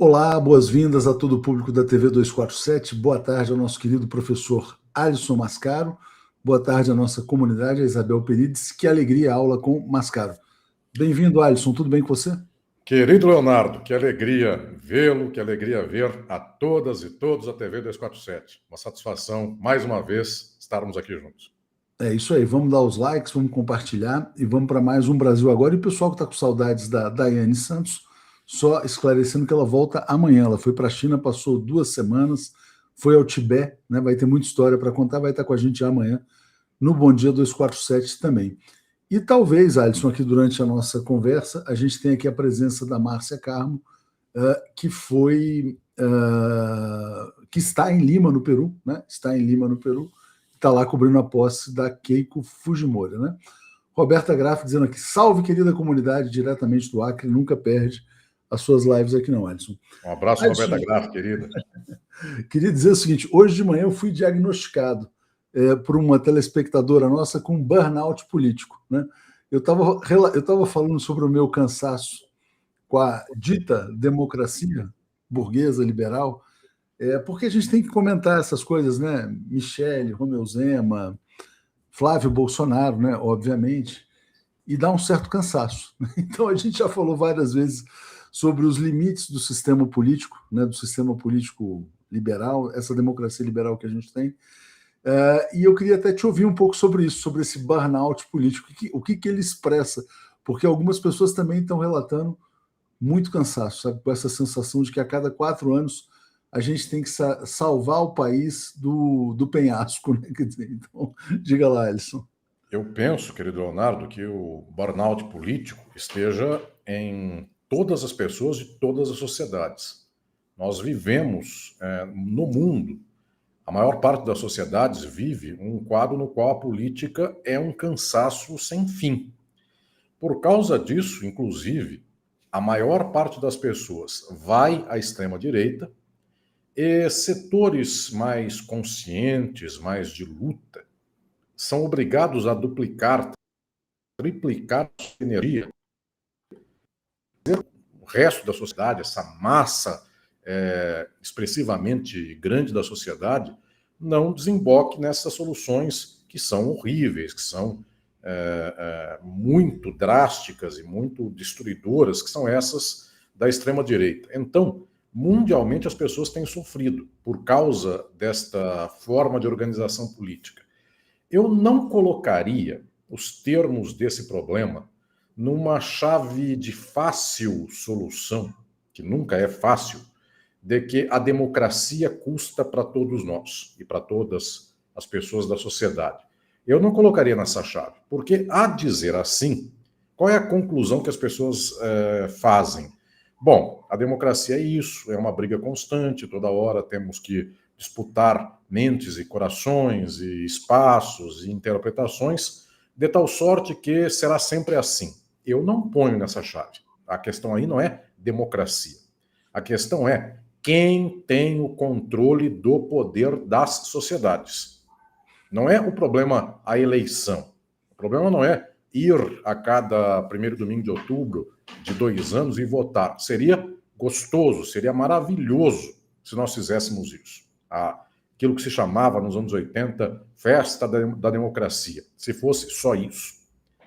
Olá, boas-vindas a todo o público da TV 247. Boa tarde ao nosso querido professor Alisson Mascaro. Boa tarde à nossa comunidade, a Isabel Perides. Que alegria a aula com Mascaro. Bem-vindo, Alisson. Tudo bem com você? Querido Leonardo, que alegria vê-lo, que alegria ver a todas e todos a TV 247. Uma satisfação, mais uma vez, estarmos aqui juntos. É isso aí. Vamos dar os likes, vamos compartilhar e vamos para mais um Brasil Agora. E o pessoal que está com saudades da Daiane Santos, só esclarecendo que ela volta amanhã. Ela foi para a China, passou 2 semanas, foi ao Tibete, né? Vai ter muita história para contar, vai estar com a gente amanhã no Bom Dia 247 também. E talvez, Alisson, aqui durante a nossa conversa, a gente tenha aqui a presença da Márcia Carmo, que está em Lima, no Peru, né? Está em Lima, no Peru, está lá cobrindo a posse da Keiko Fujimori, né? Roberta Graff dizendo aqui, salve querida comunidade, diretamente do Acre, nunca perde as suas lives aqui não, Alisson. Um abraço, Alisson, Roberta Graff, querida. Queria dizer o seguinte, hoje de manhã eu fui diagnosticado por uma telespectadora nossa com burnout político, né? Eu estava falando sobre o meu cansaço com a dita democracia burguesa, liberal, porque a gente tem que comentar essas coisas, né? Michele, Romeu Zema, Flávio Bolsonaro, né? Obviamente, e dá um certo cansaço. Então a gente já falou várias vezes sobre os limites do sistema político, né? Do sistema político liberal, essa democracia liberal que a gente tem. E eu queria até te ouvir um pouco sobre isso, sobre esse burnout político, o que ele expressa, porque algumas pessoas também estão relatando muito cansaço, sabe? Com essa sensação de que a cada 4 anos a gente tem que salvar o país do penhasco, né? Quer dizer, então, diga lá, Alisson. Eu penso, querido Leonardo, que o burnout político esteja em todas as pessoas de todas as sociedades. Nós vivemos no mundo. A maior parte das sociedades vive um quadro no qual a política é um cansaço sem fim. Por causa disso, inclusive, a maior parte das pessoas vai à extrema-direita e setores mais conscientes, mais de luta, são obrigados a duplicar, triplicar a sua energia. O resto da sociedade, essa massa expressivamente grande da sociedade, não desemboque nessas soluções que são horríveis, que são muito drásticas e muito destruidoras, que são essas da extrema-direita. Então, mundialmente, as pessoas têm sofrido por causa desta forma de organização política. Eu não colocaria os termos desse problema numa chave de fácil solução, que nunca é fácil, de que a democracia custa para todos nós e para todas as pessoas da sociedade. Eu não colocaria nessa chave, porque, a dizer assim, qual é a conclusão que as pessoas fazem? Bom, a democracia é isso, é uma briga constante, toda hora temos que disputar mentes e corações e espaços e interpretações, de tal sorte que será sempre assim. Eu não ponho nessa chave. A questão aí não é democracia. A questão é quem tem o controle do poder das sociedades. Não é o problema a eleição. O problema não é ir a cada primeiro domingo de outubro de 2 anos e votar. Seria gostoso, seria maravilhoso se nós fizéssemos isso. Aquilo que se chamava nos anos 80 festa da democracia. Se fosse só isso.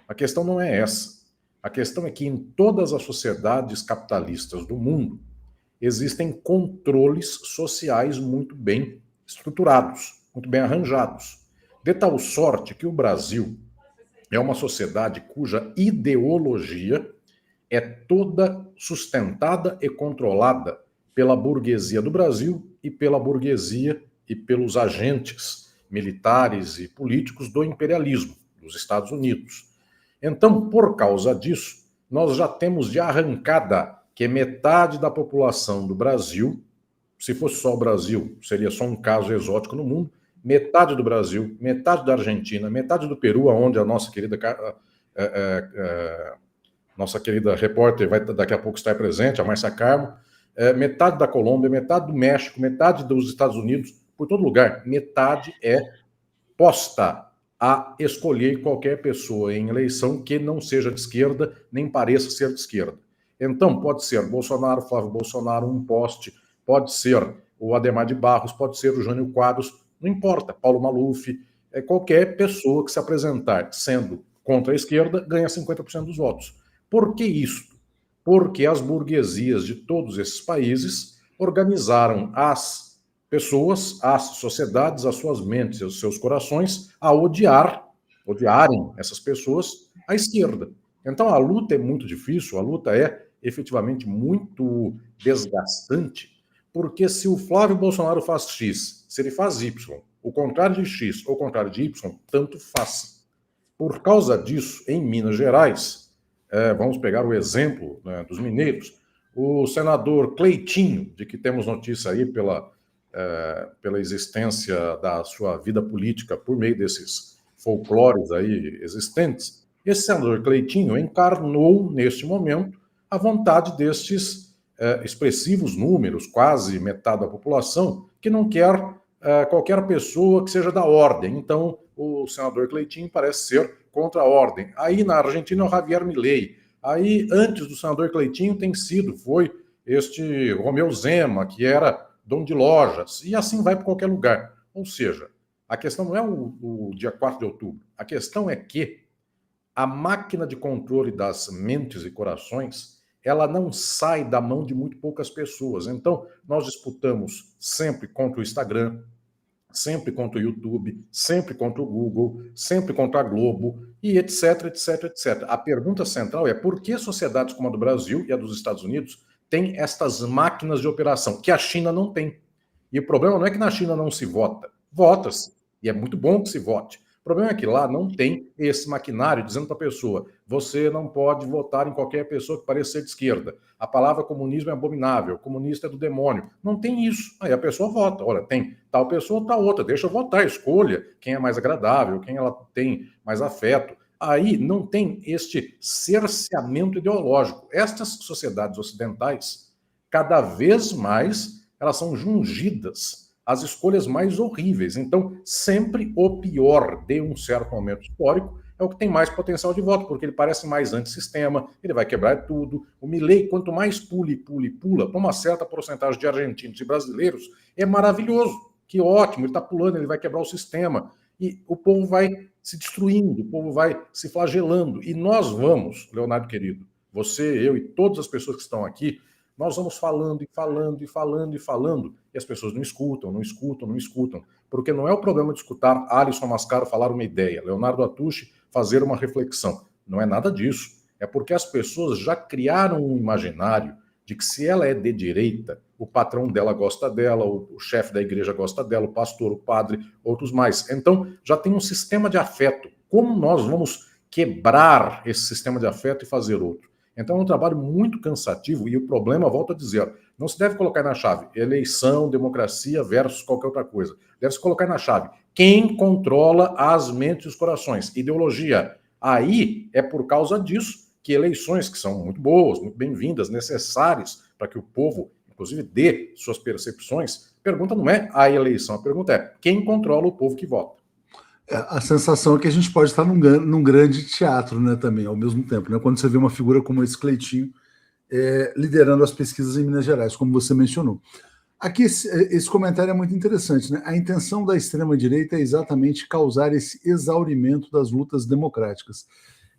A questão não é essa. A questão é que em todas as sociedades capitalistas do mundo existem controles sociais muito bem estruturados, muito bem arranjados. De tal sorte que o Brasil é uma sociedade cuja ideologia é toda sustentada e controlada pela burguesia do Brasil e pela burguesia e pelos agentes militares e políticos do imperialismo dos Estados Unidos. Então, por causa disso, nós já temos de arrancada que metade da população do Brasil, se fosse só o Brasil, seria só um caso exótico no mundo, metade do Brasil, metade da Argentina, metade do Peru, onde a nossa querida repórter vai daqui a pouco estar presente, a Márcia Carmo, metade da Colômbia, metade do México, metade dos Estados Unidos, por todo lugar, metade é posta a escolher qualquer pessoa em eleição que não seja de esquerda, nem pareça ser de esquerda. Então, pode ser Bolsonaro, Flávio Bolsonaro, um poste, pode ser o Adhemar de Barros, pode ser o Jânio Quadros, não importa, Paulo Maluf, qualquer pessoa que se apresentar sendo contra a esquerda ganha 50% dos votos. Por que isso? Porque as burguesias de todos esses países organizaram as pessoas, as sociedades, as suas mentes e os seus corações a odiarem essas pessoas à esquerda. Então a luta é muito difícil, a luta é efetivamente muito desgastante, porque se o Flávio Bolsonaro faz X, se ele faz Y, o contrário de X ou o contrário de Y, tanto faz. Por causa disso, em Minas Gerais, vamos pegar o exemplo, né, dos mineiros, o senador Cleitinho, de que temos notícia aí pela existência da sua vida política por meio desses folclores aí existentes, esse senador Cleitinho encarnou, neste momento, a vontade destes expressivos números, quase metade da população, que não quer qualquer pessoa que seja da ordem. Então, o senador Cleitinho parece ser contra a ordem. Aí, na Argentina, é o Javier Milei. Aí, antes do senador Cleitinho, foi este Romeu Zema, que era dono de lojas, e assim vai para qualquer lugar. Ou seja, a questão não é o dia 4 de outubro, a questão é que a máquina de controle das mentes e corações, ela não sai da mão de muito poucas pessoas. Então, nós disputamos sempre contra o Instagram, sempre contra o YouTube, sempre contra o Google, sempre contra a Globo, e etc, etc, etc. A pergunta central é por que sociedades como a do Brasil e a dos Estados Unidos têm estas máquinas de operação, que a China não tem. E o problema não é que na China não se vota. Vota-se, e é muito bom que se vote. O problema é que lá não tem esse maquinário dizendo para a pessoa: você não pode votar em qualquer pessoa que pareça ser de esquerda. A palavra comunismo é abominável, comunista é do demônio. Não tem isso. Aí a pessoa vota. Olha, tem tal pessoa ou tal outra. Deixa eu votar, escolha quem é mais agradável, quem ela tem mais afeto. Aí não tem este cerceamento ideológico. Estas sociedades ocidentais, cada vez mais, elas são jungidas às escolhas mais horríveis. Então, sempre o pior de um certo momento histórico é o que tem mais potencial de voto, porque ele parece mais antissistema, ele vai quebrar tudo. O Milei, quanto mais pula, para uma certa porcentagem de argentinos e brasileiros, é maravilhoso. Que ótimo, ele está pulando, ele vai quebrar o sistema. E o povo vai se destruindo, o povo vai se flagelando. E nós vamos, Leonardo querido, você, eu e todas as pessoas que estão aqui, nós vamos falando e falando e falando e falando, e as pessoas não escutam, não escutam, não escutam. Porque não é o problema de escutar Alisson Mascaro falar uma ideia, Leonardo Atushi fazer uma reflexão. Não é nada disso. É porque as pessoas já criaram um imaginário de que se ela é de direita, o patrão dela gosta dela, o chefe da igreja gosta dela, o pastor, o padre, outros mais. Então, já tem um sistema de afeto. Como nós vamos quebrar esse sistema de afeto e fazer outro? Então é um trabalho muito cansativo e o problema, volto a dizer, não se deve colocar na chave eleição, democracia versus qualquer outra coisa. Deve se colocar na chave quem controla as mentes e os corações. Ideologia. Aí é por causa disso que eleições que são muito boas, muito bem-vindas, necessárias para que o povo, inclusive, dê suas percepções, a pergunta não é a eleição, a pergunta é quem controla o povo que vota. A sensação é que a gente pode estar num grande teatro, né, também, ao mesmo tempo, né? Quando você vê uma figura como esse Cleitinho liderando as pesquisas em Minas Gerais, como você mencionou. Aqui, esse comentário é muito interessante, né? A intenção da extrema-direita é exatamente causar esse exaurimento das lutas democráticas.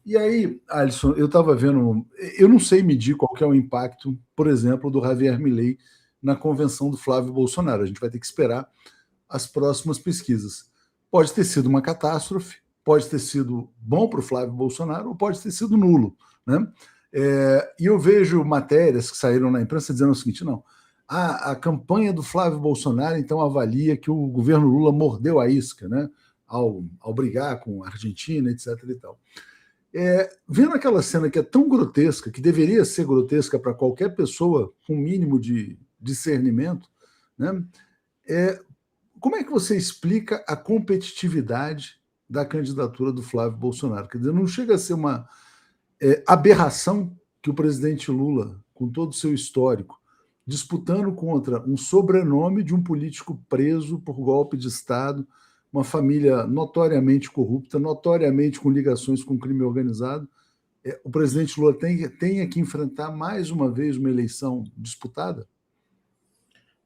E aí, Alisson, eu estava vendo, eu não sei medir qual que é o impacto, por exemplo, do Javier Milei na convenção do Flávio Bolsonaro. A gente vai ter que esperar as próximas pesquisas. Pode ter sido uma catástrofe, pode ter sido bom para o Flávio Bolsonaro ou pode ter sido nulo, né? E eu vejo matérias que saíram na imprensa dizendo o seguinte: não, a campanha do Flávio Bolsonaro então avalia que o governo Lula mordeu a isca, né, ao brigar com a Argentina, etc. e tal. Vendo aquela cena que é tão grotesca, que deveria ser grotesca para qualquer pessoa com mínimo de discernimento, né? Como é que você explica a competitividade da candidatura do Flávio Bolsonaro? Quer dizer, não chega a ser uma aberração que o presidente Lula, com todo o seu histórico, disputando contra um sobrenome de um político preso por golpe de Estado, uma família notoriamente corrupta, notoriamente com ligações com crime organizado, o presidente Lula tenha que enfrentar mais uma vez uma eleição disputada?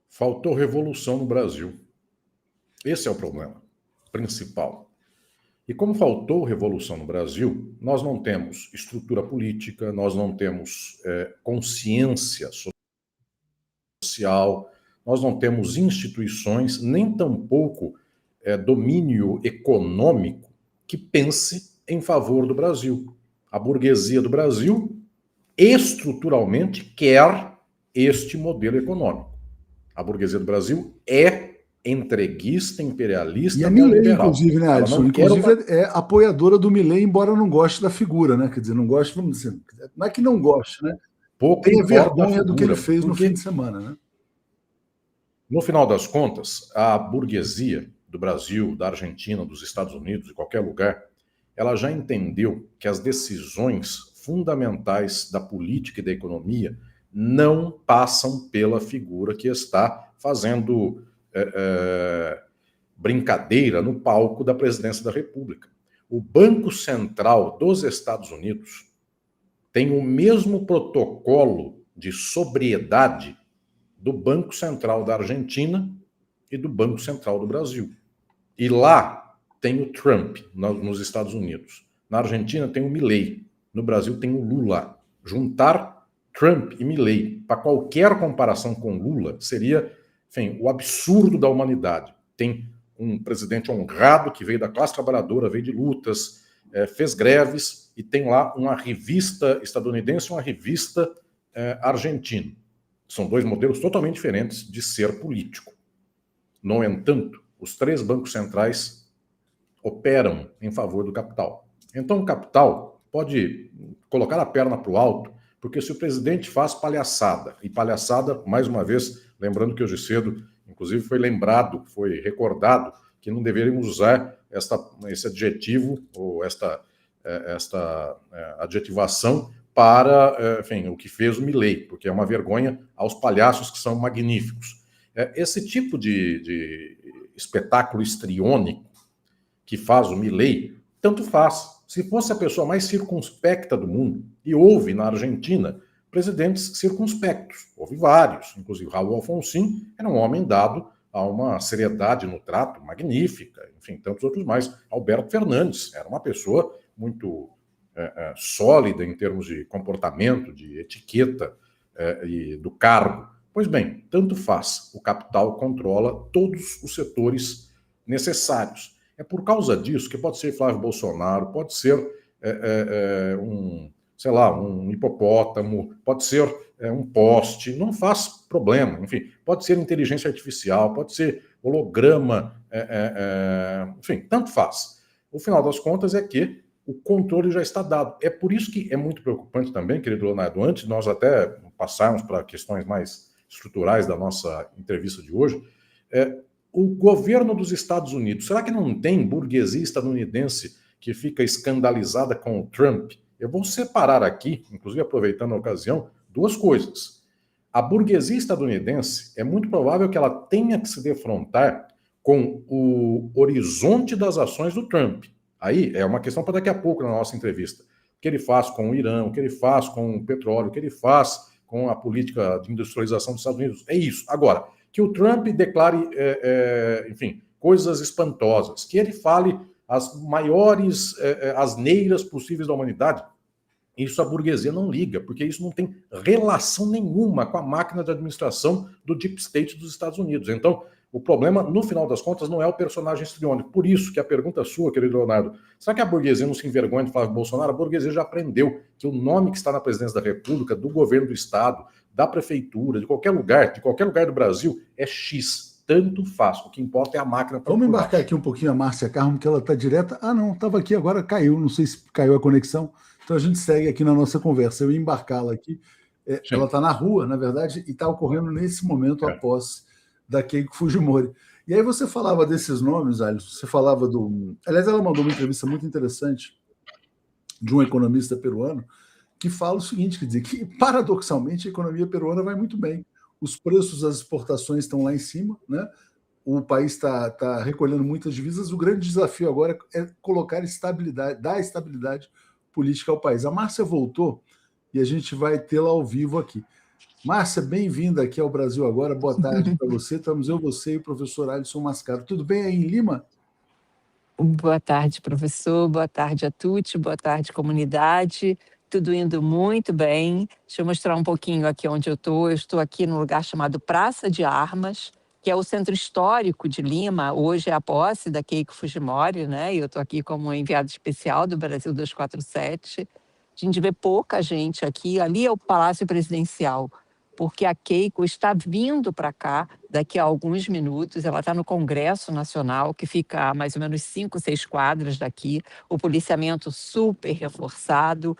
Faltou revolução no Brasil. Esse é o problema principal. E como faltou revolução no Brasil, nós não temos estrutura política, nós não temos consciência social, nós não temos instituições, nem tampouco domínio econômico que pense em favor do Brasil. A burguesia do Brasil estruturalmente quer este modelo econômico. A burguesia do Brasil é entreguista, imperialista, e a Milei, neoliberal. inclusive, né, Alisson? Inclusive é apoiadora do Milei, embora não goste da figura, né? Quer dizer, não goste, vamos dizer, não é que não goste, né? Pouco tenha importa vergonha figura, do que ele fez no fim de semana, né? No final das contas, a burguesia do Brasil, da Argentina, dos Estados Unidos, de qualquer lugar, ela já entendeu que as decisões fundamentais da política e da economia não passam pela figura que está fazendo brincadeira no palco da presidência da República. O Banco Central dos Estados Unidos tem o mesmo protocolo de sobriedade do Banco Central da Argentina e do Banco Central do Brasil. E lá tem o Trump, nos Estados Unidos. Na Argentina tem o Milei. No Brasil tem o Lula. Juntar Trump e Milei para qualquer comparação com Lula seria, enfim, o absurdo da humanidade. Tem um presidente honrado que veio da classe trabalhadora, veio de lutas, fez greves, e tem lá uma revista estadunidense e uma revista argentina. São dois modelos totalmente diferentes de ser político. No entanto, os três bancos centrais operam em favor do capital. Então, o capital pode colocar a perna para o alto, porque se o presidente faz palhaçada, e palhaçada, mais uma vez, lembrando que hoje cedo, inclusive, foi lembrado, foi recordado, que não deveríamos usar esse adjetivo, ou esta adjetivação, para, enfim, o que fez o Milei, porque é uma vergonha aos palhaços que são magníficos. Esse tipo de espetáculo histriônico que faz o Milei, tanto faz. Se fosse a pessoa mais circunspecta do mundo, e houve na Argentina presidentes circunspectos, houve vários, inclusive Raul Alfonsín era um homem dado a uma seriedade no trato magnífica, enfim, tantos outros mais. Alberto Fernandes era uma pessoa muito sólida em termos de comportamento, de etiqueta e do cargo. Pois bem, tanto faz. O capital controla todos os setores necessários. É por causa disso que pode ser Flávio Bolsonaro, pode ser um hipopótamo, pode ser um poste, não faz problema. Enfim, pode ser inteligência artificial, pode ser holograma, enfim, tanto faz. O final das contas é que o controle já está dado. É por isso que é muito preocupante também, querido Leonardo, antes de nós até passarmos para questões mais estruturais da nossa entrevista de hoje, o governo dos Estados Unidos, será que não tem burguesia estadunidense que fica escandalizada com o Trump? Eu vou separar aqui, inclusive aproveitando a ocasião, duas coisas. A burguesia estadunidense é muito provável que ela tenha que se defrontar com o horizonte das ações do Trump. Aí é uma questão para daqui a pouco na nossa entrevista. O que ele faz com o Irã, o que ele faz com o petróleo, o que ele faz com a política de industrialização dos Estados Unidos. É isso. Agora, que o Trump declare, enfim, coisas espantosas, que ele fale as maiores asneiras possíveis da humanidade, isso a burguesia não liga, porque isso não tem relação nenhuma com a máquina de administração do Deep State dos Estados Unidos. Então, o problema, no final das contas, não é o personagem histriônico. Por isso que a pergunta sua, querido Leonardo, será que a burguesia não se envergonha de Flávio Bolsonaro? A burguesia já aprendeu que o nome que está na presidência da República, do governo do Estado, da prefeitura, de qualquer lugar do Brasil, é X. Tanto faz. O que importa é a máquina. Vamos embarcar aqui um pouquinho a Márcia Carmo, que ela está direta. Ah, não, estava aqui agora, caiu. Não sei se caiu a conexão. Então a gente segue aqui na nossa conversa. Eu ia embarcá-la aqui. Ela está na rua, na verdade, e está ocorrendo nesse momento a posse da Keiko Fujimori. E aí você falava desses nomes, Alisson, você falava do... Aliás, ela mandou uma entrevista muito interessante de um economista peruano que fala o seguinte, quer dizer, que paradoxalmente a economia peruana vai muito bem. Os preços das exportações estão lá em cima, né? O país está recolhendo muitas divisas. O grande desafio agora é colocar estabilidade, dar estabilidade política ao país. A Márcia voltou e a gente vai tê-la ao vivo aqui. Márcia, bem-vinda aqui ao Brasil Agora. Boa tarde para você. Estamos eu, você e o professor Alisson Mascaro. Tudo bem aí em Lima? Boa tarde, professor. Boa tarde a Tuti. Boa tarde, comunidade. Tudo indo muito bem. Deixa eu mostrar um pouquinho aqui onde eu estou. Eu estou aqui num lugar chamado Praça de Armas, que é o centro histórico de Lima. Hoje é a posse da Keiko Fujimori, né? E eu estou aqui como enviada especial do Brasil 247. A gente vê pouca gente aqui. Ali é o Palácio Presidencial, porque a Keiko está vindo para cá daqui a alguns minutos. Ela está no Congresso Nacional, que fica a mais ou menos 5, 6 quadras daqui. O policiamento super reforçado.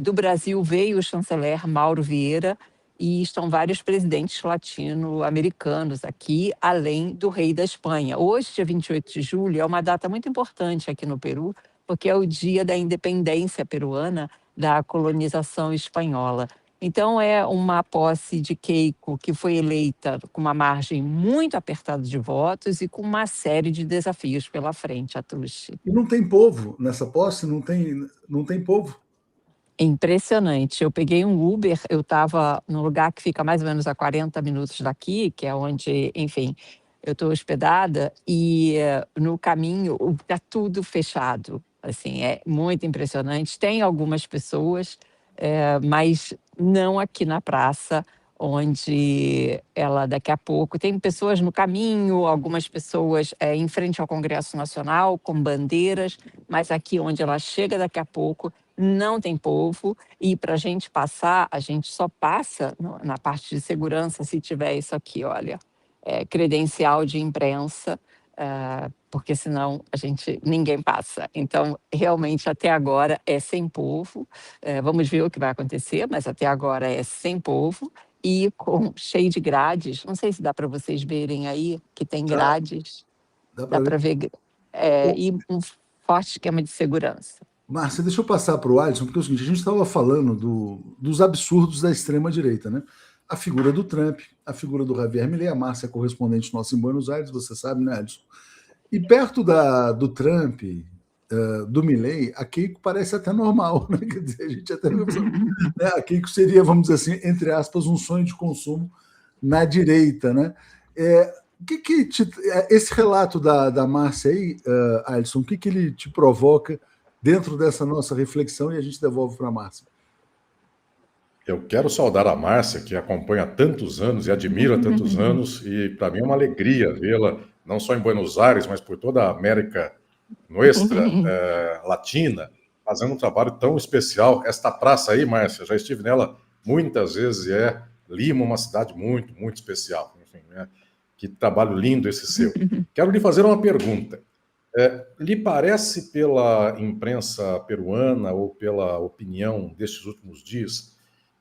Do Brasil veio o chanceler Mauro Vieira e estão vários presidentes latino-americanos aqui, além do rei da Espanha. Hoje, dia 28 de julho, é uma data muito importante aqui no Peru, porque é o dia da independência peruana da colonização espanhola. Então, é uma posse de Keiko que foi eleita com uma margem muito apertada de votos e com uma série de desafios pela frente, Atushi. E não tem povo nessa posse? Não tem povo? É impressionante. Eu peguei um Uber, eu estava num lugar que fica mais ou menos a 40 minutos daqui, que é onde, enfim, eu estou hospedada, e no caminho está tudo fechado. Assim, é muito impressionante. Tem algumas pessoas, mas não aqui na praça, onde ela daqui a pouco... Tem pessoas no caminho, algumas pessoas em frente ao Congresso Nacional, com bandeiras, mas aqui onde ela chega daqui a pouco, não tem povo, e para a gente passar, a gente só passa na parte de segurança se tiver isso aqui, olha, credencial de imprensa, porque senão ninguém passa. Então, realmente, até agora é sem povo. Vamos ver o que vai acontecer, mas até agora é sem povo e cheio de grades. Não sei se dá para vocês verem aí que tem grades. Dá para ver. E um forte esquema de segurança. Márcia, deixa eu passar para o Alisson, porque é o seguinte, a gente estava falando dos absurdos da extrema-direita, né? A figura do Trump, a figura do Javier Milei, a Márcia é correspondente nossa em Buenos Aires, você sabe, né, Alisson? E perto do Trump, do Milei, a Keiko parece até normal, né? Quer dizer, a gente até... né? A Keiko seria, vamos dizer assim, entre aspas, um sonho de consumo na direita, né? Esse relato da Márcia aí, Alisson, o que ele te provoca dentro dessa nossa reflexão, e a gente devolve para a Márcia? Eu quero saudar a Márcia, que acompanha há tantos anos e admira há tantos anos, e para mim é uma alegria vê-la, não só em Buenos Aires, mas por toda a América latina, fazendo um trabalho tão especial. Esta praça aí, Márcia, já estive nela muitas vezes, e Lima, uma cidade muito, muito especial. Enfim, que trabalho lindo esse seu. Quero lhe fazer uma pergunta. Lhe parece, pela imprensa peruana ou pela opinião destes últimos dias,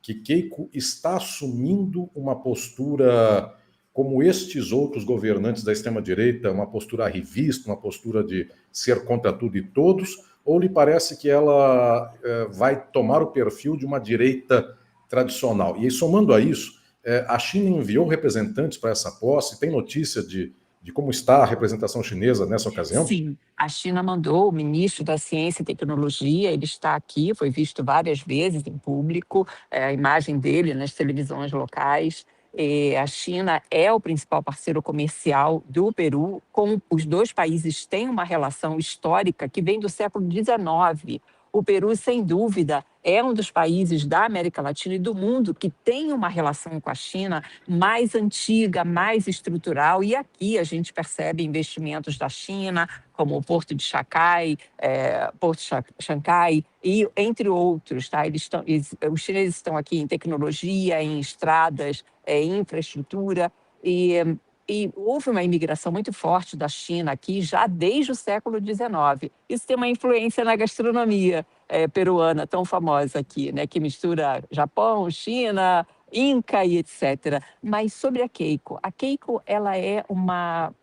que Keiko está assumindo uma postura como estes outros governantes da extrema-direita, uma postura arrivista, uma postura de ser contra tudo e todos, ou lhe parece que ela vai tomar o perfil de uma direita tradicional? E aí, somando a isso, a China enviou representantes para essa posse, tem notícia de como está a representação chinesa nessa ocasião? Sim, a China mandou o ministro da Ciência e Tecnologia, ele está aqui, foi visto várias vezes em público, a imagem dele nas televisões locais. A China é o principal parceiro comercial do Peru, os dois países têm uma relação histórica que vem do século XIX. O Peru, sem dúvida, é um dos países da América Latina e do mundo que tem uma relação com a China mais antiga, mais estrutural. E aqui a gente percebe investimentos da China, como o Porto de Xangai, e entre outros. Tá? Os chineses estão aqui em tecnologia, em estradas, em infraestrutura. E houve uma imigração muito forte da China aqui já desde o século XIX. Isso tem uma influência na gastronomia peruana, tão famosa aqui, né, que mistura Japão, China, Inca e etc. Mas sobre a Keiko ela é uma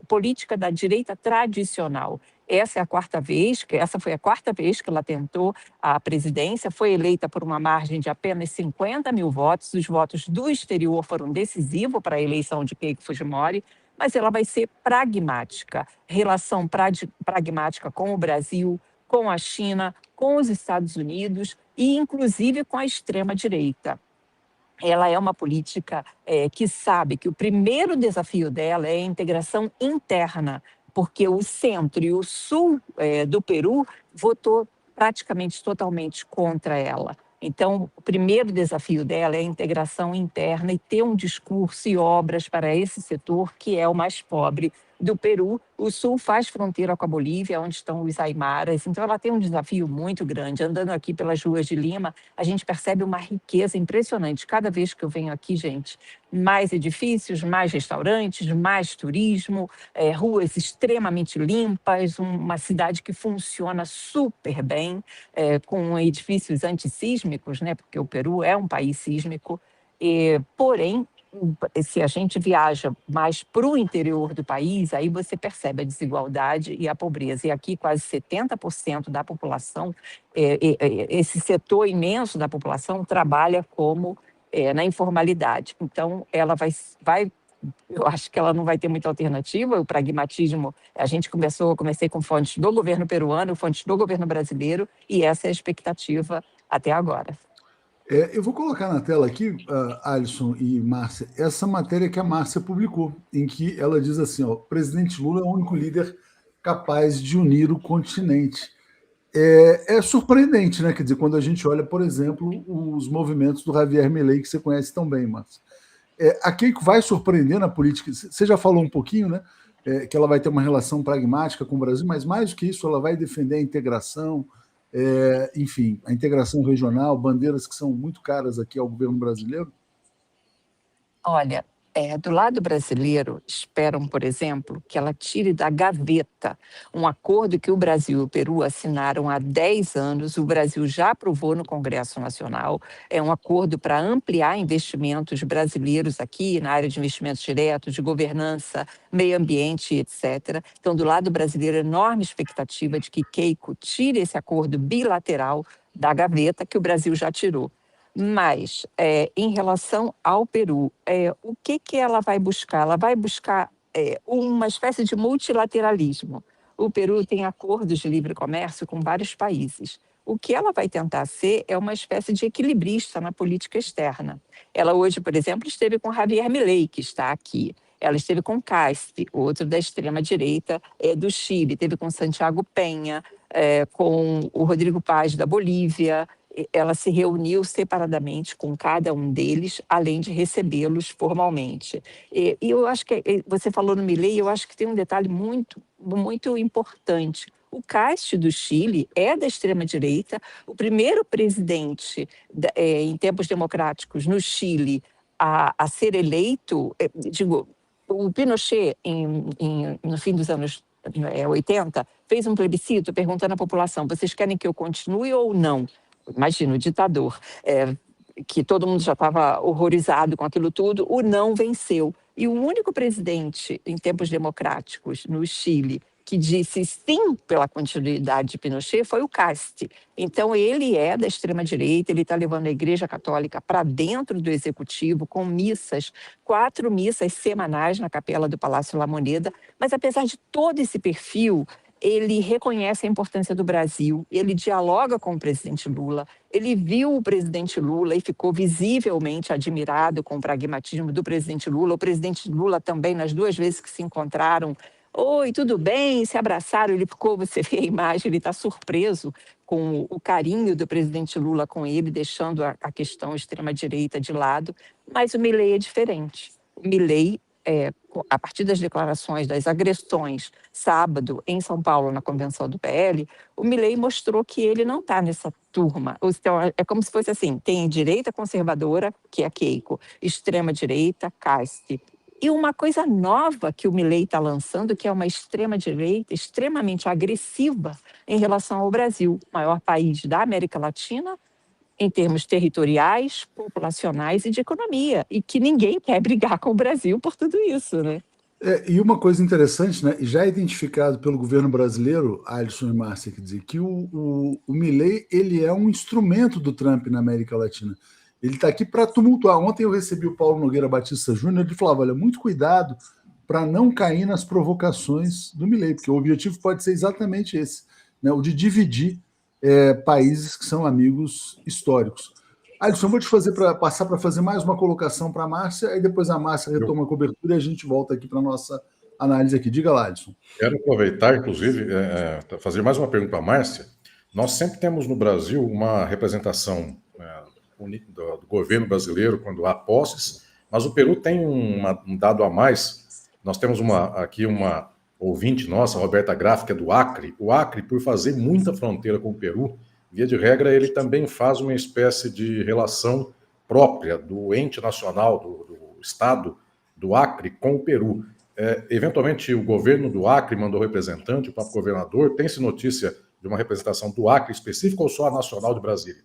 política da direita tradicional. Essa foi a quarta vez que ela tentou a presidência, foi eleita por uma margem de apenas 50 mil votos. Os votos do exterior foram decisivos para a eleição de Keiko Fujimori, mas ela vai ser pragmática, relação pragmática com o Brasil, com a China, com os Estados Unidos e, inclusive, com a extrema-direita. Ela é uma política que sabe que o primeiro desafio dela é a integração interna, porque o centro e o sul do Peru votou praticamente totalmente contra ela. Então, o primeiro desafio dela é a integração interna e ter um discurso e obras para esse setor que é o mais pobre do Peru. O sul faz fronteira com a Bolívia, onde estão os aimaras, então ela tem um desafio muito grande. Andando aqui pelas ruas de Lima, a gente percebe uma riqueza impressionante. Cada vez que eu venho aqui, gente, mais edifícios, mais restaurantes, mais turismo, ruas extremamente limpas, uma cidade que funciona super bem, com edifícios antissísmicos, né, porque o Peru é um país sísmico, porém, se a gente viaja mais para o interior do país, aí você percebe a desigualdade e a pobreza. E aqui quase 70% da população, esse setor imenso da população trabalha como na informalidade. Então, ela vai eu acho que ela não vai ter muita alternativa. O pragmatismo, comecei com fontes do governo peruano, fontes do governo brasileiro, e essa é a expectativa até agora. Eu vou colocar na tela aqui, Alisson e Márcia, essa matéria que a Márcia publicou, em que ela diz assim, o presidente Lula é o único líder capaz de unir o continente. É surpreendente, né? Quer dizer, quando a gente olha, por exemplo, os movimentos do Javier Milei, que você conhece tão bem, Márcia. A Keiko vai surpreender na política. Você já falou um pouquinho, né? Que ela vai ter uma relação pragmática com o Brasil, mas mais do que isso, ela vai defender a integração, enfim, a integração regional, bandeiras que são muito caras aqui ao governo brasileiro? Olha, do lado brasileiro, esperam, por exemplo, que ela tire da gaveta um acordo que o Brasil e o Peru assinaram há 10 anos, o Brasil já aprovou no Congresso Nacional, é um acordo para ampliar investimentos brasileiros aqui na área de investimentos diretos, de governança, meio ambiente, etc. Então, do lado brasileiro, enorme expectativa de que Keiko tire esse acordo bilateral da gaveta que o Brasil já tirou. Mas, em relação ao Peru, o que ela vai buscar? Ela vai buscar uma espécie de multilateralismo. O Peru tem acordos de livre comércio com vários países. O que ela vai tentar ser é uma espécie de equilibrista na política externa. Ela hoje, por exemplo, esteve com Javier Milei, que está aqui. Ela esteve com Caspi, outro da extrema-direita do Chile. Esteve com Santiago Penha, com o Rodrigo Paz, da Bolívia. Ela se reuniu separadamente com cada um deles, além de recebê-los formalmente. E eu acho que, você falou no Milei, eu acho que tem um detalhe muito, muito importante. O Caspi do Chile é da extrema-direita, o primeiro presidente em tempos democráticos no Chile a ser eleito, o Pinochet, no fim dos anos 80, fez um plebiscito perguntando à população, vocês querem que eu continue ou não? Imagina, o ditador, que todo mundo já estava horrorizado com aquilo tudo, o não venceu. E o único presidente, em tempos democráticos, no Chile, que disse sim pela continuidade de Pinochet foi o Caspi. Então, ele é da extrema-direita, ele está levando a Igreja Católica para dentro do Executivo, com missas, 4 missas semanais na Capela do Palácio La Moneda, mas apesar de todo esse perfil, ele reconhece a importância do Brasil, ele dialoga com o presidente Lula, ele viu o presidente Lula e ficou visivelmente admirado com o pragmatismo do presidente Lula. O presidente Lula também, nas 2 vezes que se encontraram, oi, tudo bem? Se abraçaram, ele ficou, você vê a imagem, ele está surpreso com o carinho do presidente Lula com ele, deixando a questão extrema-direita de lado, mas o Milei é diferente. O Milei, a partir das declarações, das agressões, sábado, em São Paulo, na convenção do PL, o Milei mostrou que ele não está nessa turma. Então, é como se fosse assim, tem direita conservadora, que é a Keiko, extrema-direita, Caspi, e uma coisa nova que o Milei está lançando, que é uma extrema-direita extremamente agressiva em relação ao Brasil, maior país da América Latina, em termos territoriais, populacionais e de economia, e que ninguém quer brigar com o Brasil por tudo isso, né? E uma coisa interessante, né, já identificado pelo governo brasileiro, Alisson e Márcia, quer dizer, que o Milei, ele é um instrumento do Trump na América Latina. Ele está aqui para tumultuar. Ontem eu recebi o Paulo Nogueira Batista Júnior, ele falava, olha, muito cuidado para não cair nas provocações do Milei, porque o objetivo pode ser exatamente esse, né, o de dividir países que são amigos históricos. Alisson, eu vou te passar para fazer mais uma colocação para a Márcia, e depois a Márcia retoma a cobertura e a gente volta aqui para a nossa análise aqui. Diga lá, Alisson. Quero aproveitar, inclusive, fazer mais uma pergunta para a Márcia. Nós sempre temos no Brasil uma representação do governo brasileiro quando há posses, mas o Peru tem um dado a mais. Nós temos aqui uma ouvinte nossa, Roberta Graff, que é do Acre. O Acre, por fazer muita fronteira com o Peru, via de regra, ele também faz uma espécie de relação própria do ente nacional, do Estado do Acre com o Peru. Eventualmente, o governo do Acre mandou representante, o próprio governador. Tem-se notícia de uma representação do Acre específica ou só a nacional de Brasília?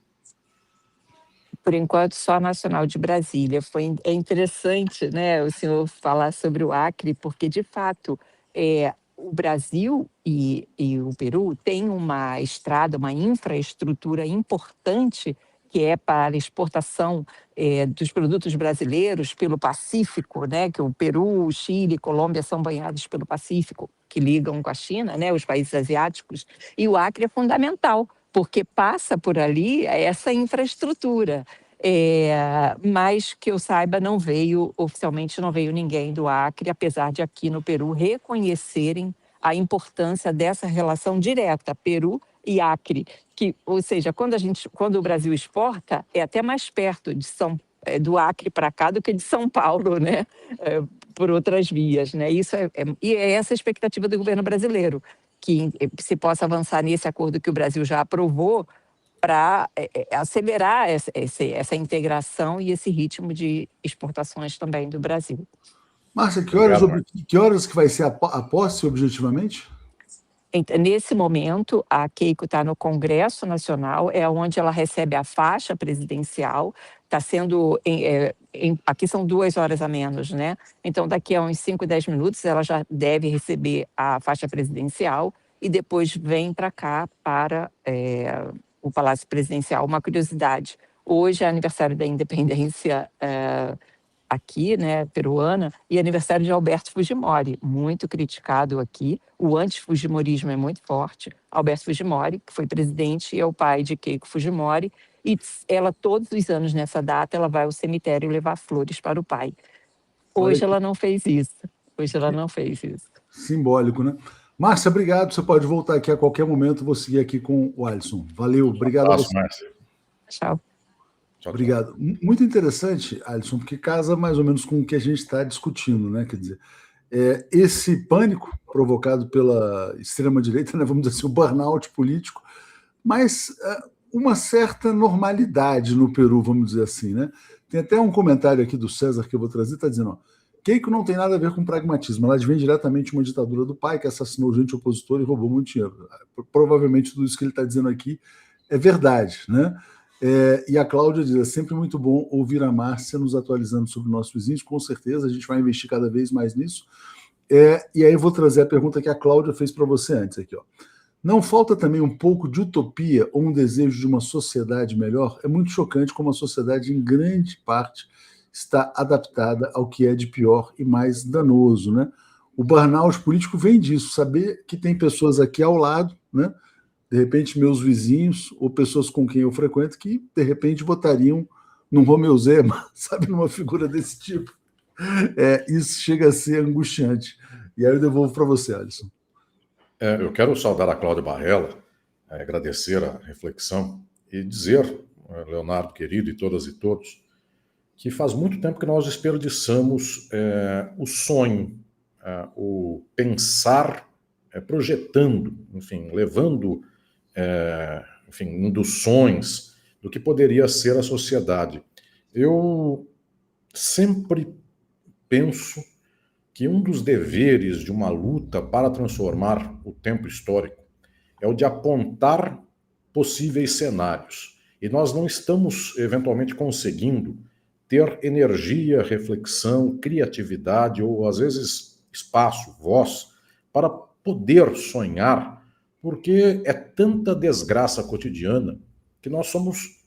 Por enquanto, só a nacional de Brasília. É interessante, né, o senhor falar sobre o Acre, porque, de fato, o Brasil e o Peru têm uma estrada, uma infraestrutura importante que é para a exportação dos produtos brasileiros pelo Pacífico, né, que o Peru, o Chile e Colômbia são banhados pelo Pacífico, que ligam com a China, né, os países asiáticos, e o Acre é fundamental, porque passa por ali essa infraestrutura. Mas que eu saiba, oficialmente não veio ninguém do Acre, apesar de aqui no Peru reconhecerem a importância dessa relação direta, Peru e Acre, ou seja, quando o Brasil exporta, é até mais perto do Acre para cá do que de São Paulo, né? Por outras vias, né? E é essa a expectativa do governo brasileiro, que se possa avançar nesse acordo que o Brasil já aprovou para acelerar essa integração e esse ritmo de exportações também do Brasil. Márcia, que horas que vai ser a posse, objetivamente? Então, nesse momento, a Keiko está no Congresso Nacional, é onde ela recebe a faixa presidencial. Está sendo... aqui são 2 horas a menos, né? Então, daqui a uns 5, 10 minutos, ela já deve receber a faixa presidencial e depois vem para cá, para o Palácio Presidencial. Uma curiosidade, hoje é aniversário da independência aqui, né, peruana, e aniversário de Alberto Fujimori, muito criticado aqui. O antifujimorismo é muito forte. Alberto Fujimori, que foi presidente e é o pai de Keiko Fujimori, e ela, todos os anos nessa data, ela vai ao cemitério levar flores para o pai. Hoje ela não fez isso. Simbólico, né? Márcia, obrigado. Você pode voltar aqui a qualquer momento. Vou seguir aqui com o Alisson. Valeu, obrigado a você. Márcia. Tchau. Obrigado. Muito interessante, Alisson, porque casa mais ou menos com o que a gente está discutindo, né? Quer dizer, esse pânico provocado pela extrema-direita, né? Vamos dizer assim, o burnout político, mas uma certa normalidade no Peru, vamos dizer assim, né? Tem até um comentário aqui do César que eu vou trazer, está dizendo, Keiko não tem nada a ver com pragmatismo, ela vem diretamente de uma ditadura do pai que assassinou gente opositora e roubou muito dinheiro. Provavelmente tudo isso que ele está dizendo aqui é verdade, né? E a Cláudia diz, é sempre muito bom ouvir a Márcia nos atualizando sobre nossos vizinhos, com certeza, a gente vai investir cada vez mais nisso. E aí eu vou trazer a pergunta que a Cláudia fez para você antes aqui, ó. Não falta também um pouco de utopia ou um desejo de uma sociedade melhor? É muito chocante como a sociedade, em grande parte, está adaptada ao que é de pior e mais danoso, né? O burnout político vem disso, saber que tem pessoas aqui ao lado, né? De repente, meus vizinhos ou pessoas com quem eu frequento que, de repente, votariam num Romeu Zema, sabe, numa figura desse tipo. Isso chega a ser angustiante. E aí eu devolvo para você, Alisson. Eu quero saudar a Cláudia Barrella, agradecer a reflexão e dizer, Leonardo querido e todas e todos, que faz muito tempo que nós desperdiçamos o sonho, o pensar, projetando, enfim, levando induções do que poderia ser a sociedade. Eu sempre penso que um dos deveres de uma luta para transformar o tempo histórico é o de apontar possíveis cenários. E nós não estamos, eventualmente, conseguindo ter energia, reflexão, criatividade ou, às vezes, espaço, voz, para poder sonhar, porque é tanta desgraça cotidiana que nós somos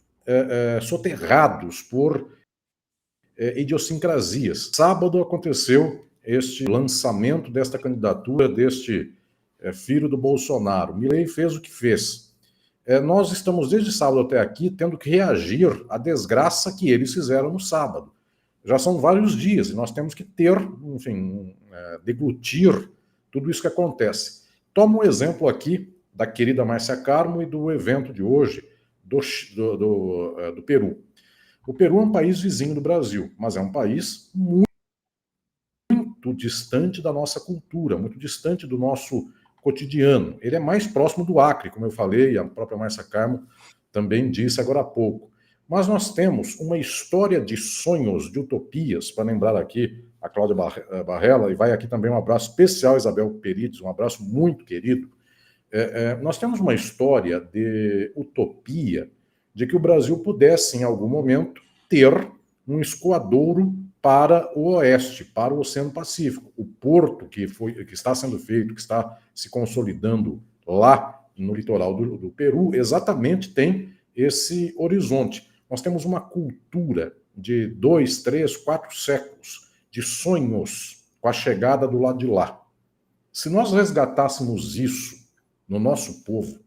soterrados por idiosincrasias. Sábado aconteceu este lançamento desta candidatura, deste filho do Bolsonaro. Milei fez o que fez. Nós estamos desde sábado até aqui tendo que reagir à desgraça que eles fizeram no sábado. Já são vários dias e nós temos que deglutir tudo isso que acontece. Toma um exemplo aqui da querida Márcia Carmo e do evento de hoje do Peru. O Peru é um país vizinho do Brasil, mas é um país muito distante da nossa cultura, muito distante do nosso cotidiano. Ele é mais próximo do Acre, como eu falei, a própria Márcia Carmo também disse agora há pouco. Mas nós temos uma história de sonhos, de utopias, para lembrar aqui a Cláudia Barrella, e vai aqui também um abraço especial a Isabel Perides, um abraço muito querido. Nós temos uma história de utopia, de que o Brasil pudesse, em algum momento, ter um escoadouro para o oeste, para o Oceano Pacífico. O porto que está sendo feito, que está se consolidando lá no litoral do Peru, exatamente tem esse horizonte. Nós temos uma cultura de 2, 3, 4 séculos de sonhos com a chegada do lado de lá. Se nós resgatássemos isso no nosso povo,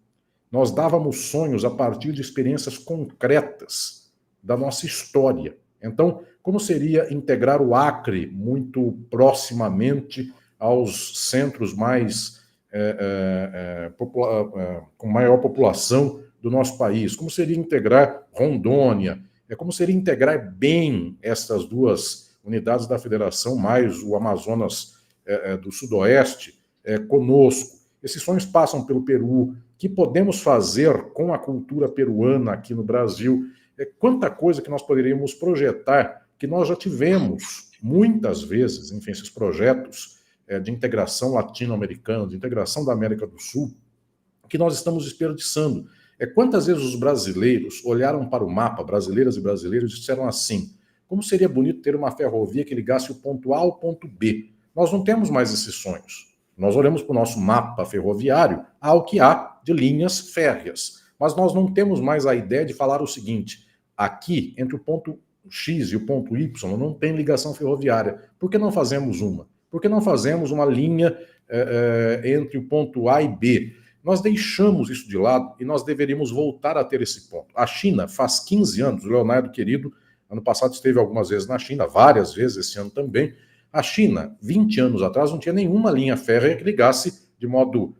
nós dávamos sonhos a partir de experiências concretas da nossa história. Então, como seria integrar o Acre muito proximamente aos centros mais com maior população do nosso país? Como seria integrar Rondônia? Como seria integrar bem essas duas unidades da federação, mais o Amazonas do Sudoeste, conosco? Esses sonhos passam pelo Peru. Que podemos fazer com a cultura peruana aqui no Brasil? Quanta coisa que nós poderíamos projetar, que nós já tivemos muitas vezes, enfim, esses projetos de integração latino-americana, de integração da América do Sul, que nós estamos desperdiçando. Quantas vezes os brasileiros olharam para o mapa, brasileiras e brasileiros, e disseram assim: como seria bonito ter uma ferrovia que ligasse o ponto A ao ponto B? Nós não temos mais esses sonhos. Nós olhamos para o nosso mapa ferroviário, ao que há de linhas férreas. Mas nós não temos mais a ideia de falar o seguinte: aqui, entre o ponto X e o ponto Y, não tem ligação ferroviária. Por que não fazemos uma? Por que não fazemos uma linha entre o ponto A e B? Nós deixamos isso de lado e nós deveríamos voltar a ter esse ponto. A China faz 15 anos, o Leonardo querido, ano passado esteve algumas vezes na China, várias vezes esse ano também. A China, 20 anos atrás, não tinha nenhuma linha férrea que ligasse de modo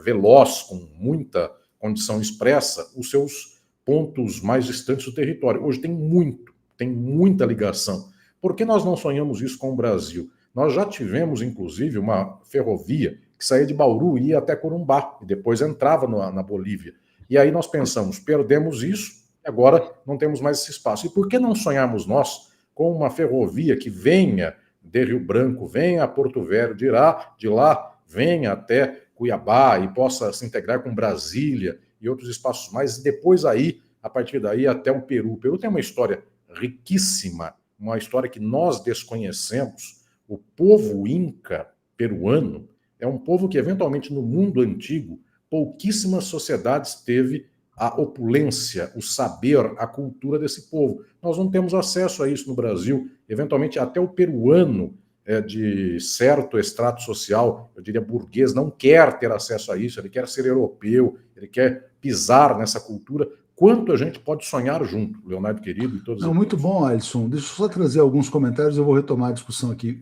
veloz, com muita condição expressa, os seus pontos mais distantes do território. Hoje tem muita ligação. Por que nós não sonhamos isso com o Brasil? Nós já tivemos, inclusive, uma ferrovia que saía de Bauru e ia até Corumbá, e depois entrava na Bolívia. E aí nós pensamos, perdemos isso, agora não temos mais esse espaço. E por que não sonharmos nós com uma ferrovia que venha de Rio Branco, venha a Porto Velho, de lá venha até Cuiabá e possa se integrar com Brasília e outros espaços mais, e depois aí, a partir daí, até o Peru. O Peru tem uma história riquíssima, uma história que nós desconhecemos. O povo inca peruano é um povo que, eventualmente, no mundo antigo, pouquíssimas sociedades teve a opulência, o saber, a cultura desse povo. Nós não temos acesso a isso no Brasil. Eventualmente, até o peruano de certo extrato social, eu diria burguês, não quer ter acesso a isso, ele quer ser europeu, ele quer pisar nessa cultura. Quanto a gente pode sonhar junto, Leonardo querido e todos eles. Muito bom, Alisson. Deixa eu só trazer alguns comentários, eu vou retomar a discussão aqui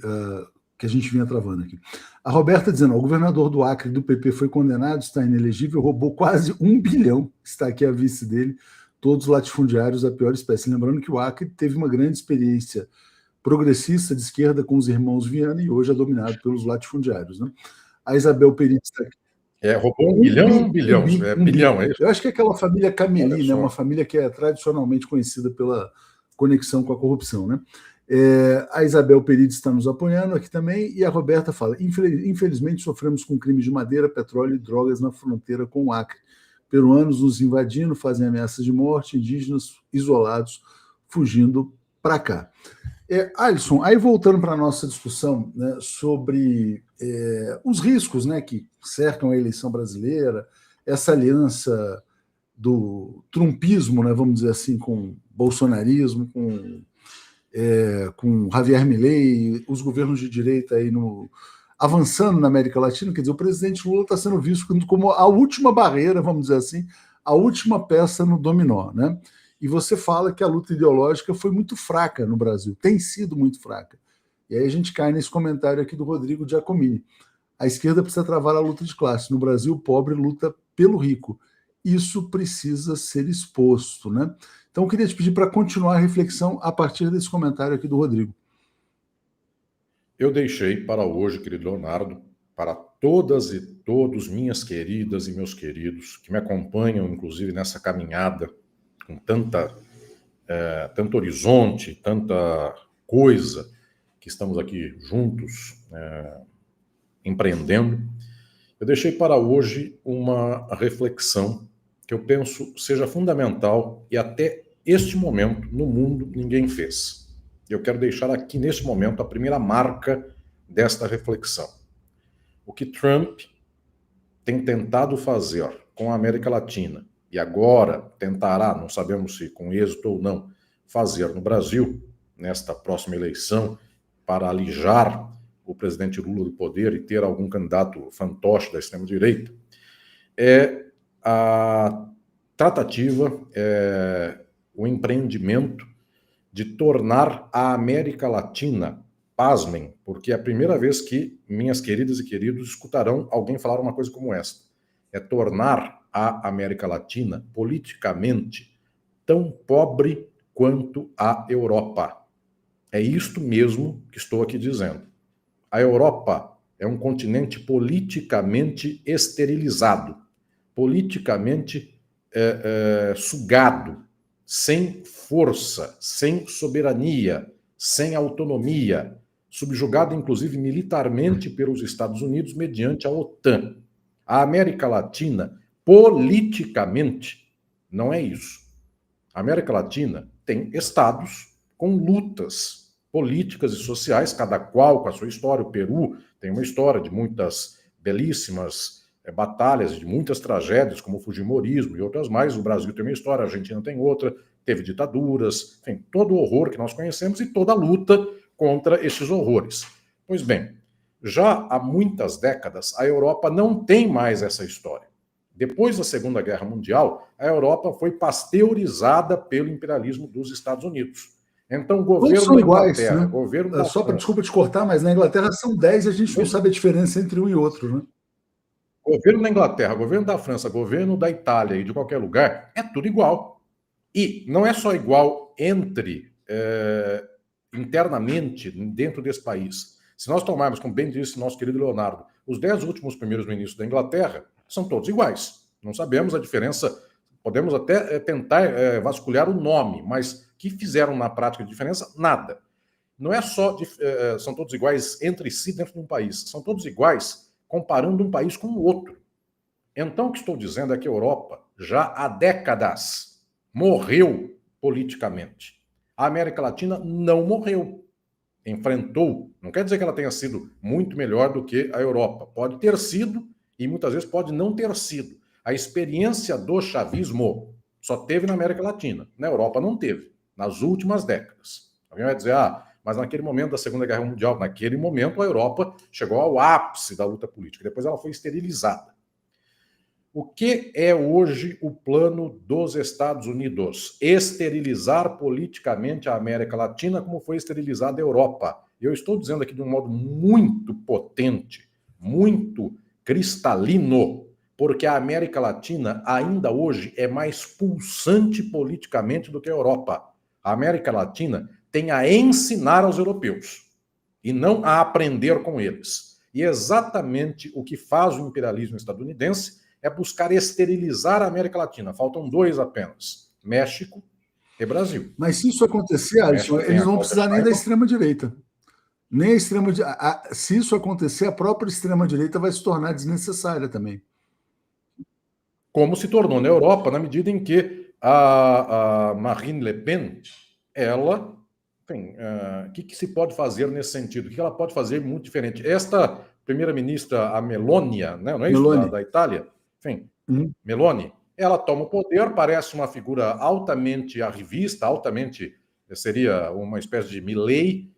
que a gente vinha travando aqui. A Roberta dizendo: o governador do Acre do PP foi condenado, está inelegível, roubou quase 1 bilhão, está aqui a vice dele, todos latifundiários da pior espécie. Lembrando que o Acre teve uma grande experiência progressista de esquerda com os irmãos Viana e hoje é dominado pelos latifundiários. Né? A Isabel Perites está aqui. Roubou 1 bilhão, bilhão. Bilhão, é isso? Eu acho que é aquela família Cameli, né? Uma família que é tradicionalmente conhecida pela conexão com a corrupção. Né? A Isabel Perides está nos apoiando aqui também, e a Roberta fala: infelizmente sofremos com crimes de madeira, petróleo e drogas na fronteira com o Acre. Peruanos nos invadindo, fazem ameaças de morte, indígenas isolados fugindo para cá. Alisson, aí voltando para a nossa discussão, né, sobre os riscos, né, que cercam a eleição brasileira, essa aliança do trumpismo, né, vamos dizer assim, com bolsonarismo, com Javier Milei, os governos de direita aí avançando na América Latina. Quer dizer, o presidente Lula está sendo visto como a última barreira, vamos dizer assim, a última peça no dominó, né? E você fala que a luta ideológica foi muito fraca no Brasil, tem sido muito fraca. E aí a gente cai nesse comentário aqui do Rodrigo Giacomini. A esquerda precisa travar a luta de classe. No Brasil, o pobre luta pelo rico. Isso precisa ser exposto, né? Então, eu queria te pedir para continuar a reflexão a partir desse comentário aqui do Rodrigo. Eu deixei para hoje, querido Leonardo, para todas e todos, minhas queridas e meus queridos, que me acompanham, inclusive, nessa caminhada, com tanto horizonte, tanta coisa que estamos aqui juntos empreendendo. Eu deixei para hoje uma reflexão que eu penso seja fundamental e até este momento no mundo ninguém fez. Eu quero deixar aqui neste momento a primeira marca desta reflexão. O que Trump tem tentado fazer com a América Latina e agora tentará, não sabemos se com êxito ou não, fazer no Brasil, nesta próxima eleição, para alijar o presidente Lula do poder e ter algum candidato fantoche da extrema-direita, é a tratativa, o empreendimento de tornar a América Latina, pasmem, porque é a primeira vez que minhas queridas e queridos escutarão alguém falar uma coisa como esta, é tornar a América Latina politicamente tão pobre quanto a Europa. É isto mesmo que estou aqui dizendo. A Europa é um continente politicamente esterilizado, politicamente sugado, sem força, sem soberania, sem autonomia, subjugado inclusive militarmente pelos Estados Unidos mediante a OTAN. A América Latina, politicamente, não é isso. A América Latina tem estados com lutas políticas e sociais, cada qual com a sua história. O Peru tem uma história de muitas belíssimas batalhas, de muitas tragédias, como o Fujimorismo e outras mais. O Brasil tem uma história, a Argentina tem outra, teve ditaduras, enfim, todo o horror que nós conhecemos e toda a luta contra esses horrores. Pois bem, já há muitas décadas, a Europa não tem mais essa história. Depois da Segunda Guerra Mundial, a Europa foi pasteurizada pelo imperialismo dos Estados Unidos. Então, o governo Todos são da iguais, Inglaterra, né? governo da Só para, França, desculpa te cortar, mas na Inglaterra são 10 e a gente não sabe a diferença entre um e outro, né? governo da Inglaterra, governo da França, governo da Itália e de qualquer lugar, é tudo igual. E não é só igual internamente, dentro desse país. Se nós tomarmos, como bem disse nosso querido Leonardo, os 10 últimos primeiros ministros da Inglaterra são todos iguais. Não sabemos a diferença, podemos até tentar vasculhar o nome, mas que fizeram na prática de diferença? Nada. Não é só, são todos iguais entre si dentro de um país, são todos iguais comparando um país com o outro. Então, o que estou dizendo é que a Europa, já há décadas, morreu politicamente. A América Latina não morreu. Enfrentou. Não quer dizer que ela tenha sido muito melhor do que a Europa. Pode ter sido e muitas vezes pode não ter sido. A experiência do chavismo só teve na América Latina. Na Europa não teve. Nas últimas décadas. Alguém vai dizer, mas naquele momento da Segunda Guerra Mundial, naquele momento a Europa chegou ao ápice da luta política. Depois ela foi esterilizada. O que é hoje o plano dos Estados Unidos? Esterilizar politicamente a América Latina como foi esterilizada a Europa. Eu estou dizendo aqui de um modo muito potente, muito cristalino, porque a América Latina ainda hoje é mais pulsante politicamente do que a Europa. A América Latina tem a ensinar aos europeus e não a aprender com eles. E exatamente o que faz o imperialismo estadunidense é buscar esterilizar a América Latina. Faltam 2 apenas, México e Brasil. Mas se isso acontecer, Alisson, eles não vão precisar nem da extrema-direita. Nem a extrema-direita. Se isso acontecer, a própria extrema-direita vai se tornar desnecessária também. Como se tornou na Europa, na medida em que a Marine Le Pen, ela... Enfim, o que se pode fazer nesse sentido? O que ela pode fazer muito diferente? Esta primeira-ministra, a Melônia, né, não é isso? Da Itália? Enfim, Meloni, ela toma o poder, parece uma figura altamente arrivista, altamente, seria uma espécie de Milley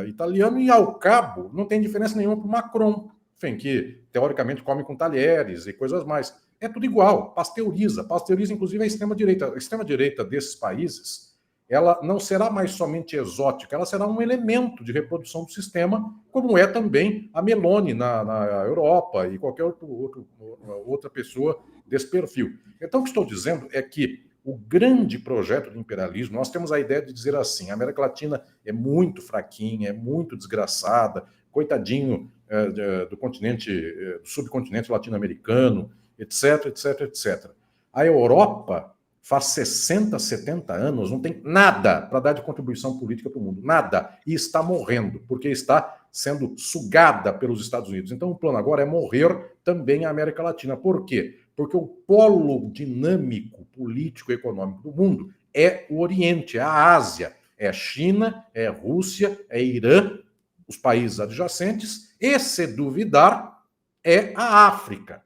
italiano, e ao cabo não tem diferença nenhuma para o Macron, enfim, que teoricamente come com talheres e coisas mais. É tudo igual, pasteuriza inclusive a extrema-direita. A extrema-direita desses países, ela não será mais somente exótica, ela será um elemento de reprodução do sistema, como é também a Meloni na Europa e qualquer outra pessoa desse perfil. Então, o que estou dizendo é que o grande projeto do imperialismo, nós temos a ideia de dizer assim, a América Latina é muito fraquinha, é muito desgraçada, coitadinho do continente, do subcontinente latino-americano, etc, etc, etc. A Europa faz 60, 70 anos, não tem nada para dar de contribuição política para o mundo, nada, e está morrendo, porque está sendo sugada pelos Estados Unidos. Então o plano agora é morrer também a América Latina. Por quê? Porque o polo dinâmico, político e econômico do mundo é o Oriente, é a Ásia, é a China, é a Rússia, é Irã, os países adjacentes, e, se duvidar, é a África.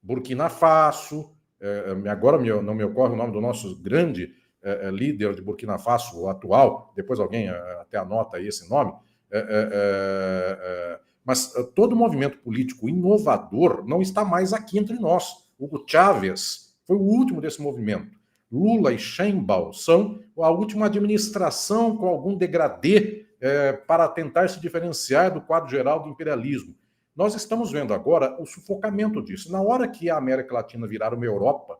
Burkina Faso, agora não me ocorre o nome do nosso grande líder de Burkina Faso, o atual, depois alguém até anota aí esse nome, mas todo movimento político inovador não está mais aqui entre nós. Hugo Chávez foi o último desse movimento. Lula e Sheinbaum são a última administração com algum degradê para tentar se diferenciar do quadro geral do imperialismo. Nós estamos vendo agora o sufocamento disso. Na hora que a América Latina virar uma Europa,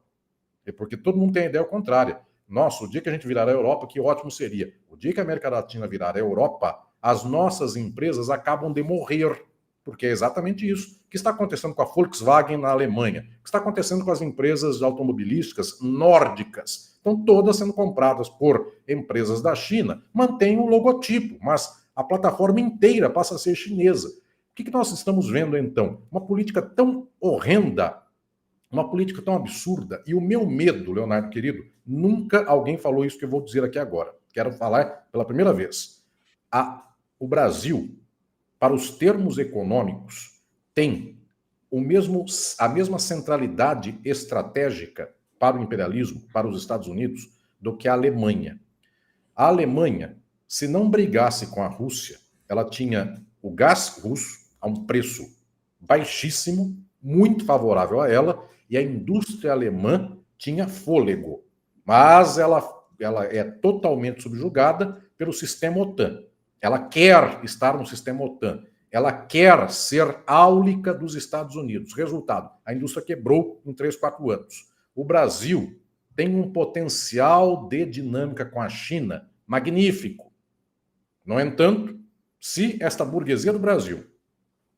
é porque todo mundo tem a ideia contrária. Nossa, o dia que a gente virar a Europa, que ótimo seria. O dia que a América Latina virar a Europa, as nossas empresas acabam de morrer. Porque é exatamente isso que está acontecendo com a Volkswagen na Alemanha, que está acontecendo com as empresas automobilísticas nórdicas. Estão todas sendo compradas por empresas da China. Mantém o logotipo, mas a plataforma inteira passa a ser chinesa. O que nós estamos vendo, então? Uma política tão horrenda, uma política tão absurda. E o meu medo, Leonardo querido, nunca alguém falou isso que eu vou dizer aqui agora. Quero falar pela primeira vez. O Brasil, para os termos econômicos, tem a mesma centralidade estratégica para o imperialismo, para os Estados Unidos, do que a Alemanha. A Alemanha, se não brigasse com a Rússia, ela tinha o gás russo a um preço baixíssimo, muito favorável a ela, e a indústria alemã tinha fôlego. Mas ela é totalmente subjugada pelo sistema OTAN. Ela quer estar no sistema OTAN. Ela quer ser áulica dos Estados Unidos. Resultado, a indústria quebrou em 3, 4 anos. O Brasil tem um potencial de dinâmica com a China magnífico. No entanto, se esta burguesia do Brasil,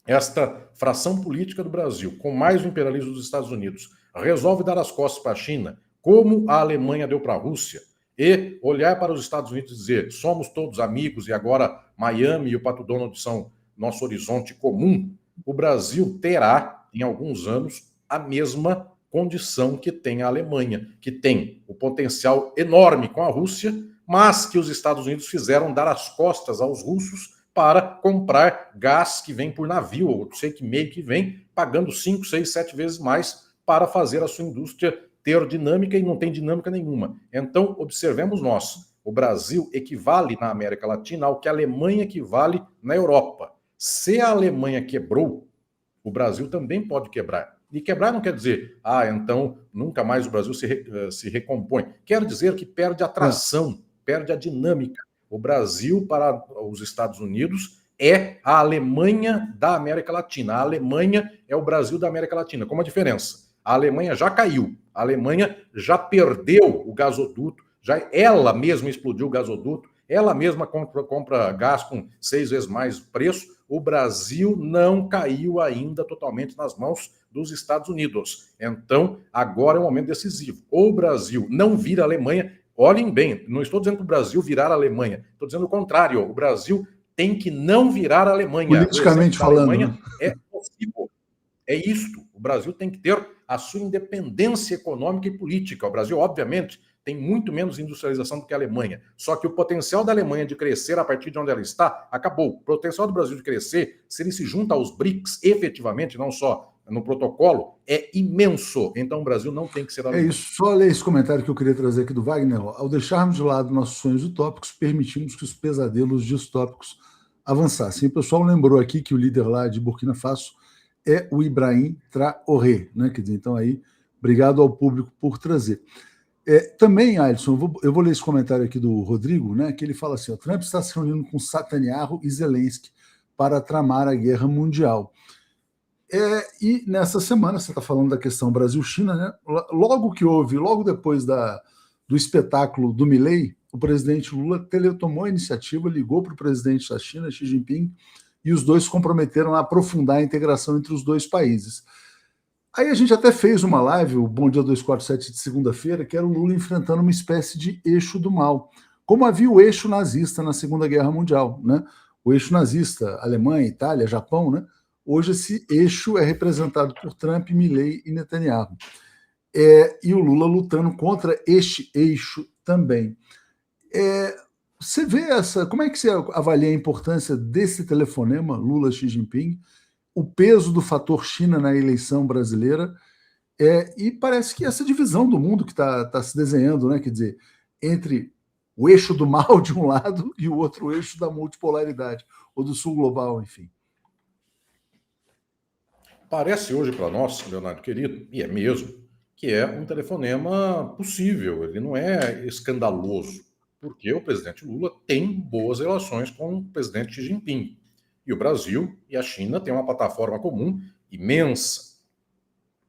esta fração política do Brasil, com mais o imperialismo dos Estados Unidos, resolve dar as costas para a China, como a Alemanha deu para a Rússia, e olhar para os Estados Unidos e dizer, somos todos amigos e agora Miami e o Pato Donald são nosso horizonte comum, o Brasil terá, em alguns anos, a mesma condição que tem a Alemanha, que tem o potencial enorme com a Rússia, mas que os Estados Unidos fizeram dar as costas aos russos para comprar gás que vem por navio, ou sei que meio que vem, pagando 5, 6, 7 vezes mais para fazer a sua indústria ter dinâmica, e não tem dinâmica nenhuma. Então, observemos nós, o Brasil equivale na América Latina ao que a Alemanha equivale na Europa. Se a Alemanha quebrou, o Brasil também pode quebrar. E quebrar não quer dizer, então nunca mais o Brasil se recompõe. Quer dizer que perde a tração, perde a dinâmica. O Brasil, para os Estados Unidos, é a Alemanha da América Latina. A Alemanha é o Brasil da América Latina. Com uma diferença. A Alemanha já caiu. A Alemanha já perdeu o gasoduto. Ela mesma explodiu o gasoduto. Ela mesma compra gás com 6 vezes mais preço. O Brasil não caiu ainda totalmente nas mãos dos Estados Unidos. Então, agora é um momento decisivo. Ou o Brasil não vira a Alemanha. Olhem bem, não estou dizendo que o Brasil virar a Alemanha. Estou dizendo o contrário. O Brasil tem que não virar a Alemanha. Politicamente falando. A Alemanha é possível. É isto. O Brasil tem que ter a sua independência econômica e política. O Brasil, obviamente, tem muito menos industrialização do que a Alemanha. Só que o potencial da Alemanha de crescer a partir de onde ela está, acabou. O potencial do Brasil de crescer, se ele se junta aos BRICS efetivamente, não só no protocolo é imenso. Então o Brasil não tem que ser alemão. É isso, só ler esse comentário que eu queria trazer aqui do Wagner. Ao deixarmos de lado nossos sonhos utópicos, permitimos que os pesadelos distópicos avançassem. O pessoal lembrou aqui que o líder lá de Burkina Faso é o Ibrahim Traoré, né? Quer dizer, então aí, obrigado ao público por trazer. Também, Alisson, eu vou ler esse comentário aqui do Rodrigo, né? Que ele fala assim: o Trump está se reunindo com Netanyahu e Zelensky para tramar a guerra mundial. E nessa semana, você está falando da questão Brasil-China, né? Logo depois do espetáculo do Milei, o presidente Lula tomou a iniciativa, ligou para o presidente da China, Xi Jinping, e os dois se comprometeram a aprofundar a integração entre os dois países. Aí a gente até fez uma live, o Bom Dia 247 de segunda-feira, que era o Lula enfrentando uma espécie de eixo do mal, como havia o eixo nazista na Segunda Guerra Mundial, né? O eixo nazista, Alemanha, Itália, Japão, né? Hoje esse eixo é representado por Trump, Milei e Netanyahu. E o Lula lutando contra este eixo também. Você vê como é que você avalia a importância desse telefonema, Lula-Xi Jinping, o peso do fator China na eleição brasileira, e parece que essa divisão do mundo que está se desenhando, né? Quer dizer, entre o eixo do mal de um lado e o outro eixo da multipolaridade, ou do sul global, enfim. Parece hoje para nós, Leonardo querido, e é mesmo, que é um telefonema possível, ele não é escandaloso, porque o presidente Lula tem boas relações com o presidente Xi Jinping. E o Brasil e a China têm uma plataforma comum imensa.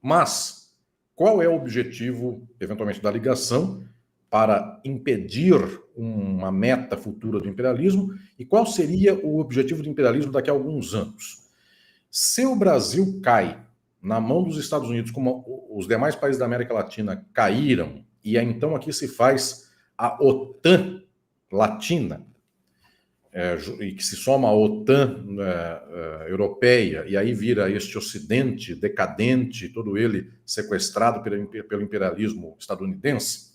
Mas qual é o objetivo, eventualmente, da ligação para impedir uma meta futura do imperialismo? E qual seria o objetivo do imperialismo daqui a alguns anos? Se o Brasil cai na mão dos Estados Unidos, como os demais países da América Latina caíram, e então aqui se faz a OTAN Latina, e que se soma à OTAN europeia, e aí vira este Ocidente decadente, todo ele sequestrado pelo imperialismo estadunidense.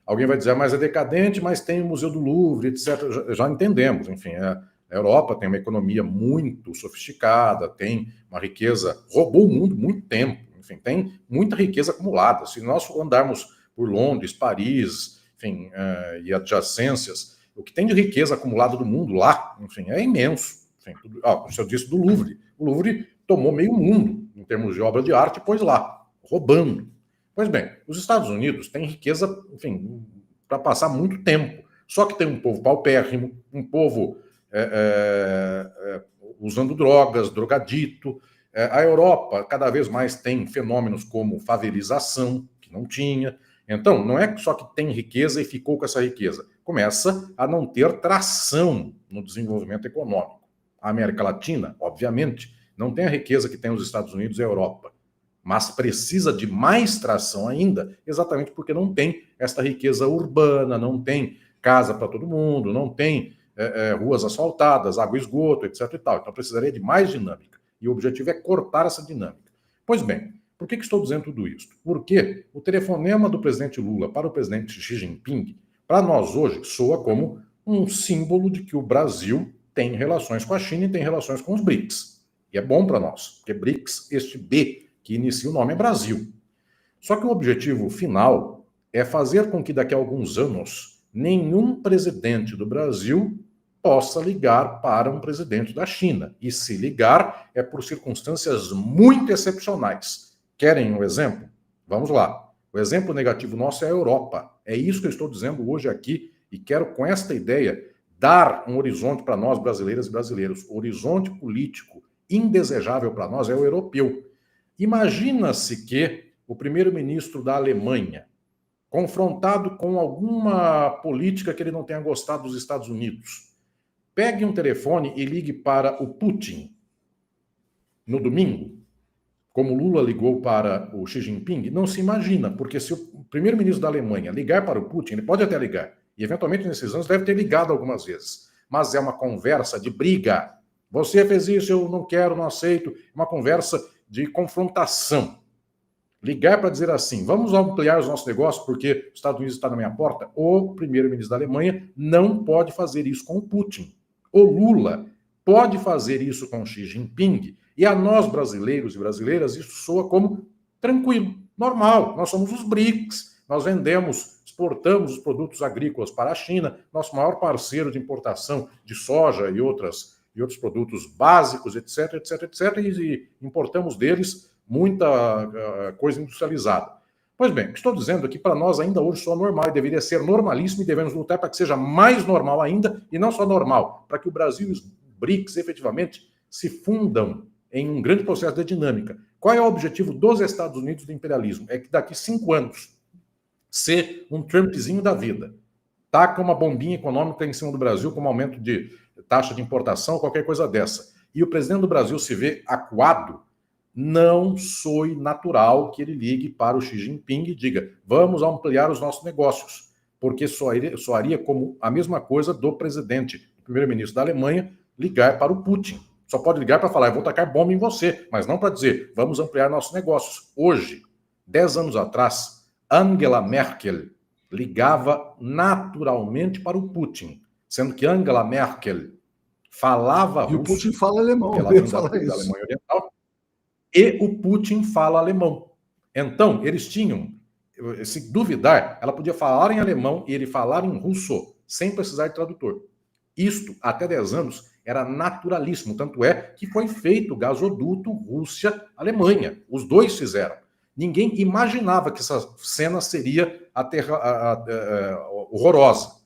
Alguém vai dizer, mas é decadente, mas tem o Museu do Louvre, etc. Já entendemos, enfim, a Europa tem uma economia muito sofisticada, tem uma riqueza, roubou o mundo muito tempo, enfim, tem muita riqueza acumulada. Se nós andarmos por Londres, Paris, enfim, e adjacências, o que tem de riqueza acumulada do mundo lá, enfim, é imenso. Enfim, o senhor disse do Louvre. O Louvre tomou meio mundo em termos de obra de arte, pois lá, roubando. Pois bem, os Estados Unidos têm riqueza, enfim, para passar muito tempo. Só que tem um povo paupérrimo, um povo usando drogas, drogadito. A Europa cada vez mais tem fenômenos como favelização, que não tinha. Então, não é só que tem riqueza e ficou com essa riqueza. Começa a não ter tração no desenvolvimento econômico. A América Latina, obviamente, não tem a riqueza que tem os Estados Unidos e a Europa, mas precisa de mais tração ainda, exatamente porque não tem esta riqueza urbana, não tem casa para todo mundo, não tem ruas asfaltadas, água e esgoto, etc. e tal. Então precisaria de mais dinâmica. E o objetivo é cortar essa dinâmica. Pois bem, por que estou dizendo tudo isso? Porque o telefonema do presidente Lula para o presidente Xi Jinping, para nós hoje, soa como um símbolo de que o Brasil tem relações com a China e tem relações com os BRICS. E é bom para nós, porque BRICS, este B que inicia o nome é Brasil. Só que o objetivo final é fazer com que daqui a alguns anos nenhum presidente do Brasil possa ligar para um presidente da China. E se ligar, é por circunstâncias muito excepcionais. Querem um exemplo? Vamos lá. O exemplo negativo nosso é a Europa. É isso que eu estou dizendo hoje aqui e quero, com esta ideia, dar um horizonte para nós, brasileiras e brasileiros. O horizonte político indesejável para nós é o europeu. Imagina-se que o primeiro-ministro da Alemanha, confrontado com alguma política que ele não tenha gostado dos Estados Unidos, pegue um telefone e ligue para o Putin no domingo, como Lula ligou para o Xi Jinping. Não se imagina, porque se o primeiro-ministro da Alemanha ligar para o Putin, ele pode até ligar, e eventualmente nesses anos deve ter ligado algumas vezes, mas é uma conversa de briga. Você fez isso, eu não quero, não aceito. É uma conversa de confrontação. Ligar para dizer assim, vamos ampliar os nossos negócios porque os Estados Unidos está na minha porta. O primeiro-ministro da Alemanha não pode fazer isso com o Putin. O Lula pode fazer isso com o Xi Jinping E a nós, brasileiros e brasileiras, isso soa como tranquilo, normal. Nós somos os BRICS, nós vendemos, exportamos os produtos agrícolas para a China, nosso maior parceiro de importação de soja e outros produtos básicos, etc, etc, etc, e importamos deles muita coisa industrializada. Pois bem, o que estou dizendo é que para nós ainda hoje soa normal e deveria ser normalíssimo e devemos lutar para que seja mais normal ainda, e não só normal, para que o Brasil e os BRICS efetivamente se fundam em um grande processo de dinâmica. Qual é o objetivo dos Estados Unidos do imperialismo? É que daqui 5 anos, ser um Trumpzinho da vida, taca uma bombinha econômica em cima do Brasil, como aumento de taxa de importação, qualquer coisa dessa, e o presidente do Brasil se vê acuado, não soe natural que ele ligue para o Xi Jinping e diga: vamos ampliar os nossos negócios, porque soaria como a mesma coisa do presidente, o primeiro-ministro da Alemanha, ligar para o Putin. Só pode ligar para falar: eu vou tacar bomba em você, mas não para dizer: vamos ampliar nossos negócios. Hoje, 10 anos atrás, Angela Merkel ligava naturalmente para o Putin, sendo que Angela Merkel falava russo. E o Putin fala alemão, ela vem da Alemanha Oriental, e o Putin fala alemão. Então, eles tinham, se duvidar, ela podia falar em alemão e ele falar em russo, sem precisar de tradutor. Isto, até 10 anos, era naturalíssimo, tanto é que foi feito o gasoduto Rússia-Alemanha. Os dois fizeram. Ninguém imaginava que essa cena seria horrorosa.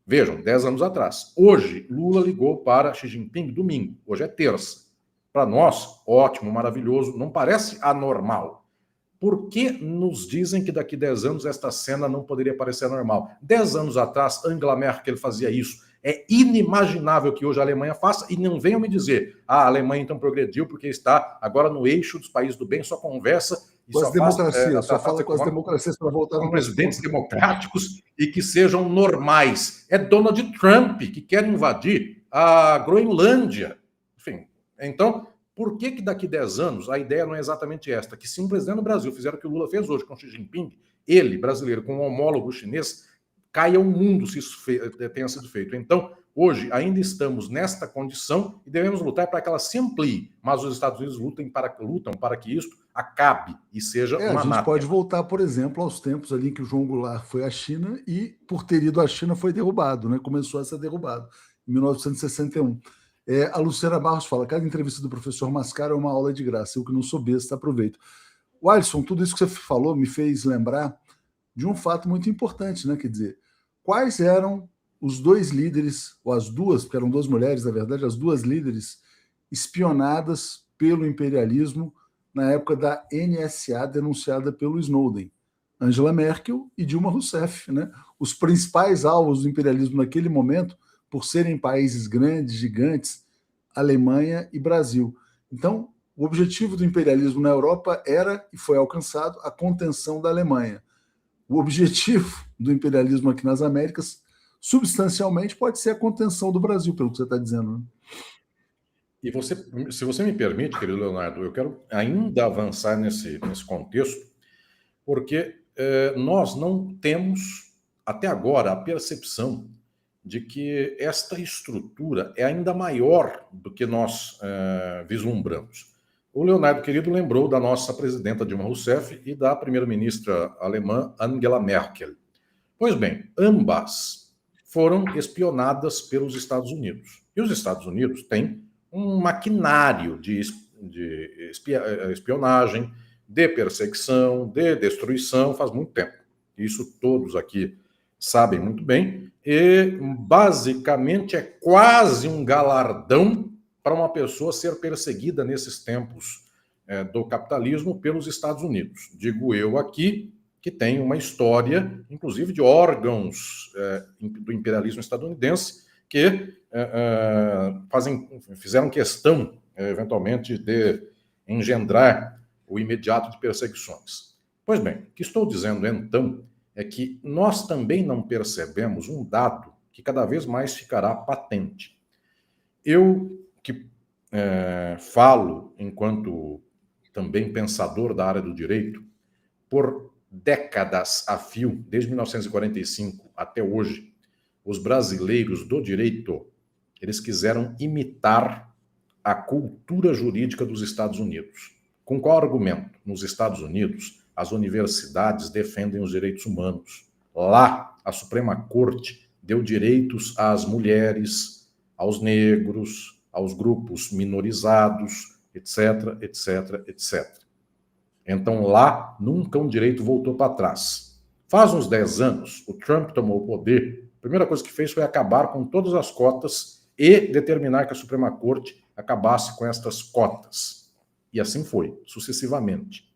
Vejam, 10 anos atrás. Hoje, Lula ligou para Xi Jinping domingo. Hoje é terça. Para nós, ótimo, maravilhoso, não parece anormal. Por que nos dizem que daqui 10 anos esta cena não poderia parecer normal? 10 anos atrás, Angela Merkel fazia isso. É inimaginável que hoje a Alemanha faça, e não venham me dizer: a Alemanha então progrediu porque está agora no eixo dos países do bem, só conversa e com as democracias, só fala com as democracias para voltar com presidentes democráticos e que sejam normais. É Donald Trump que quer invadir a Groenlândia. Enfim, então, por que daqui 10 anos a ideia não é exatamente esta? Que se um presidente do Brasil fizer o que o Lula fez hoje com Xi Jinping, ele, brasileiro, com um homólogo chinês, caia o mundo se isso tenha sido feito. Então, hoje, ainda estamos nesta condição e devemos lutar para que ela se amplie, mas os Estados Unidos lutam para que isso acabe e seja uma A gente pode voltar, por exemplo, aos tempos ali que o João Goulart foi à China e, por ter ido à China, foi derrubado, né? Começou a ser derrubado, em 1961. A Luciana Barros fala: cada entrevista do professor Mascaro é uma aula de graça, eu que não sou besta, aproveito. O Alisson, tudo isso que você falou me fez lembrar de um fato muito importante, né? Quer dizer, quais eram os dois líderes, ou as duas, porque eram 2 mulheres, na verdade, as 2 líderes espionadas pelo imperialismo na época da NSA, denunciada pelo Snowden? Angela Merkel e Dilma Rousseff, né? Os principais alvos do imperialismo naquele momento, por serem países grandes, gigantes, Alemanha e Brasil. Então, o objetivo do imperialismo na Europa era, e foi alcançado, a contenção da Alemanha. O objetivo do imperialismo aqui nas Américas, substancialmente, pode ser a contenção do Brasil, pelo que você está dizendo, né? E se você me permite, querido Leonardo, eu quero ainda avançar nesse contexto, porque nós não temos, até agora, a percepção de que esta estrutura é ainda maior do que nós vislumbramos. O Leonardo, querido, lembrou da nossa presidenta Dilma Rousseff e da primeira-ministra alemã Angela Merkel. Pois bem, ambas foram espionadas pelos Estados Unidos. E os Estados Unidos têm um maquinário de espionagem, de perseguição, de destruição faz muito tempo. Isso todos aqui sabem muito bem. E, basicamente, é quase um galardão para uma pessoa ser perseguida nesses tempos do capitalismo pelos Estados Unidos. Digo eu aqui que tem uma história, inclusive, de órgãos do imperialismo estadunidense que fizeram questão, eventualmente, de engendrar o imediato de perseguições. Pois bem, o que estou dizendo, então, é que nós também não percebemos um dado que cada vez mais ficará patente. Eu, que falo enquanto também pensador da área do direito, por décadas a fio, desde 1945 até hoje, os brasileiros do direito, eles quiseram imitar a cultura jurídica dos Estados Unidos. Com qual argumento? Nos Estados Unidos, as universidades defendem os direitos humanos. Lá, a Suprema Corte deu direitos às mulheres, aos negros, aos grupos minorizados, etc, etc, etc. Então, lá, nunca um direito voltou para trás. Faz uns 10 anos, o Trump tomou o poder, a primeira coisa que fez foi acabar com todas as cotas e determinar que a Suprema Corte acabasse com estas cotas. E assim foi, sucessivamente.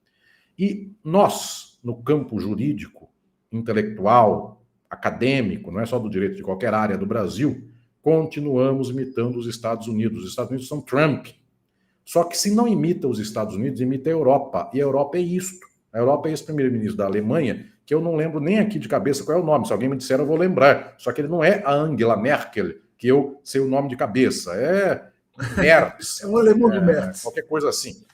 E nós, no campo jurídico, intelectual, acadêmico, não é só do direito de qualquer área do Brasil, continuamos imitando os Estados Unidos. Os Estados Unidos são Trump. Só que se não imita os Estados Unidos, imita a Europa. E a Europa é isto. A Europa é esse primeiro-ministro da Alemanha, que eu não lembro nem aqui de cabeça qual é o nome. Se alguém me disser, eu vou lembrar. Só que ele não é a Angela Merkel, que eu sei o nome de cabeça. É Merz. É o alemão do Merz. Qualquer coisa assim.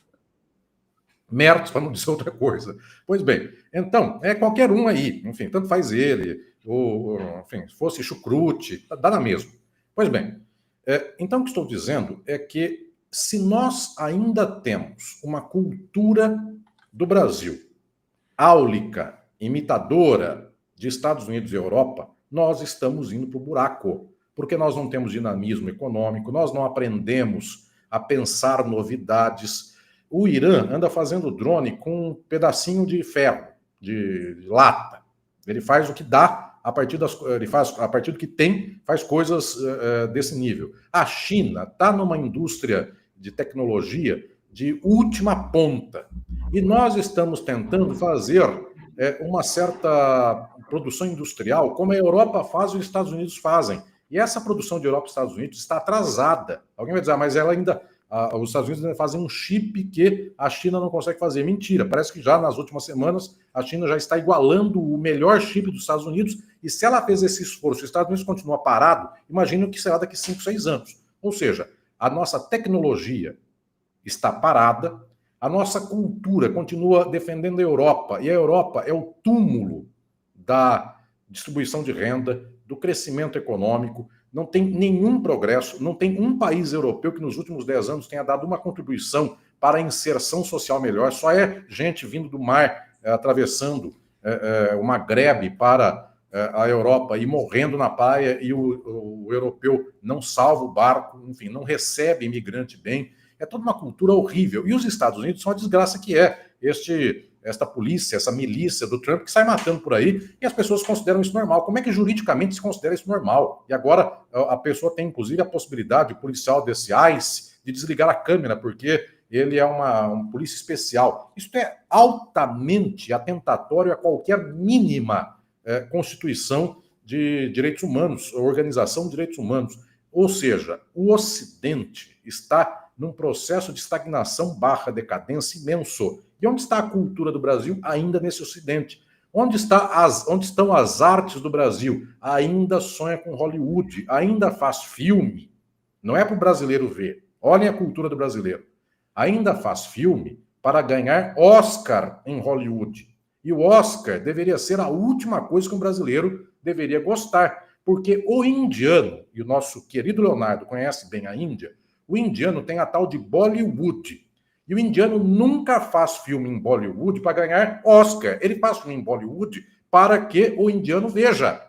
Merz, para não dizer outra coisa. Pois bem, então, é qualquer um aí. Enfim, tanto faz ele, ou enfim, se fosse chucrute, dá na mesma. Pois bem, então o que estou dizendo é que se nós ainda temos uma cultura do Brasil áulica, imitadora de Estados Unidos e Europa, nós estamos indo para o buraco, porque nós não temos dinamismo econômico, nós não aprendemos a pensar novidades. O Irã anda fazendo drone com um pedacinho de ferro, de lata. Ele faz o que dá, ele faz a partir do que tem, faz coisas desse nível. A China está numa indústria de tecnologia de última ponta. E nós estamos tentando fazer uma certa produção industrial, como a Europa faz e os Estados Unidos fazem. E essa produção de Europa e Estados Unidos está atrasada. Alguém vai dizer, mas ela ainda... os Estados Unidos ainda fazem um chip que a China não consegue fazer. Mentira, parece que já nas últimas semanas a China já está igualando o melhor chip dos Estados Unidos, e se ela fez esse esforço, os Estados Unidos continua parado, imagine o que será daqui 5, 6 anos. Ou seja, a nossa tecnologia está parada, a nossa cultura continua defendendo a Europa, e a Europa é o túmulo da distribuição de renda, do crescimento econômico. Não tem nenhum progresso, não tem um país europeu que nos últimos 10 anos tenha dado uma contribuição para a inserção social melhor. Só é gente vindo do mar, atravessando o Magrebe para a Europa e morrendo na praia, e o europeu não salva o barco, enfim, não recebe imigrante bem. É toda uma cultura horrível. E os Estados Unidos são a desgraça que é esta polícia, essa milícia do Trump que sai matando por aí, e as pessoas consideram isso normal. Como é que juridicamente se considera isso normal? E agora a pessoa tem, inclusive, a possibilidade, o policial desse ICE, de desligar a câmera, porque ele é um polícia especial. Isso é altamente atentatório a qualquer mínima constituição de direitos humanos, organização de direitos humanos. Ou seja, o Ocidente está num processo de estagnação / decadência imenso. E onde está a cultura do Brasil? Ainda nesse Ocidente. Onde estão as artes do Brasil? Ainda sonha com Hollywood, ainda faz filme. Não é para o brasileiro ver. Olhem a cultura do brasileiro. Ainda faz filme para ganhar Oscar em Hollywood. E o Oscar deveria ser a última coisa que um brasileiro deveria gostar. Porque o indiano, e o nosso querido Leonardo conhece bem a Índia, o indiano tem a tal de Bollywood. E o indiano nunca faz filme em Bollywood para ganhar Oscar. Ele faz filme em Bollywood para que o indiano veja.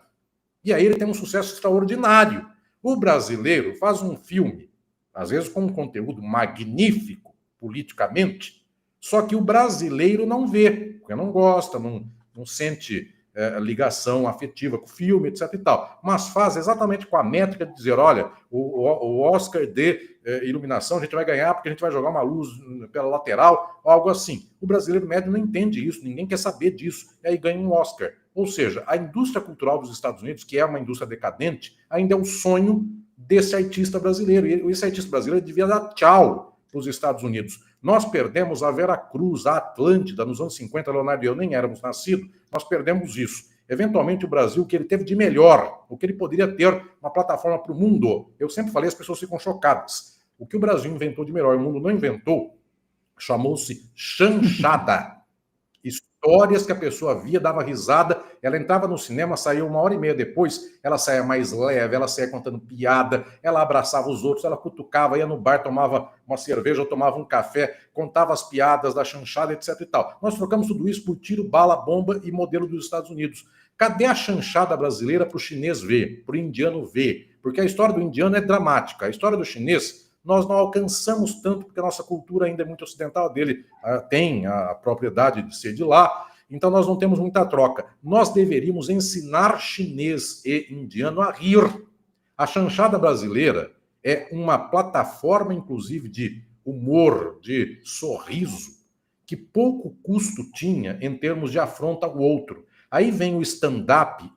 E aí ele tem um sucesso extraordinário. O brasileiro faz um filme, às vezes com um conteúdo magnífico, politicamente, só que o brasileiro não vê, porque não gosta, não sente ligação afetiva com o filme, etc. e tal. Mas faz exatamente com a métrica de dizer, olha, o Oscar de iluminação a gente vai ganhar porque a gente vai jogar uma luz pela lateral, ou algo assim. O brasileiro médio não entende isso, ninguém quer saber disso, e aí ganha um Oscar. Ou seja, a indústria cultural dos Estados Unidos, que é uma indústria decadente, ainda é o sonho desse artista brasileiro. E esse artista brasileiro devia dar tchau para os Estados Unidos. Nós perdemos a Vera Cruz, a Atlântida, nos anos 50, Leonardo e eu nem éramos nascidos, nós perdemos isso. Eventualmente o Brasil, o que ele teve de melhor, o que ele poderia ter, uma plataforma para o mundo. Eu sempre falei, as pessoas ficam chocadas. O que o Brasil inventou de melhor, o mundo não inventou, chamou-se chanchada. Isso histórias que a pessoa via, dava risada, ela entrava no cinema, saía 1h30 depois, ela saía mais leve, ela saía contando piada, ela abraçava os outros, ela cutucava, ia no bar, tomava uma cerveja ou tomava um café, contava as piadas da chanchada, etc e tal. Nós trocamos tudo isso por tiro, bala, bomba e modelo dos Estados Unidos. Cadê a chanchada brasileira para o chinês ver, para o indiano ver? Porque a história do indiano é dramática, a história do chinês nós não alcançamos tanto, porque a nossa cultura ainda é muito ocidental, dele tem a propriedade de ser de lá, então nós não temos muita troca. Nós deveríamos ensinar chinês e indiano a rir. A chanchada brasileira é uma plataforma, inclusive, de humor, de sorriso, que pouco custo tinha em termos de afronta ao outro. Aí vem o stand-up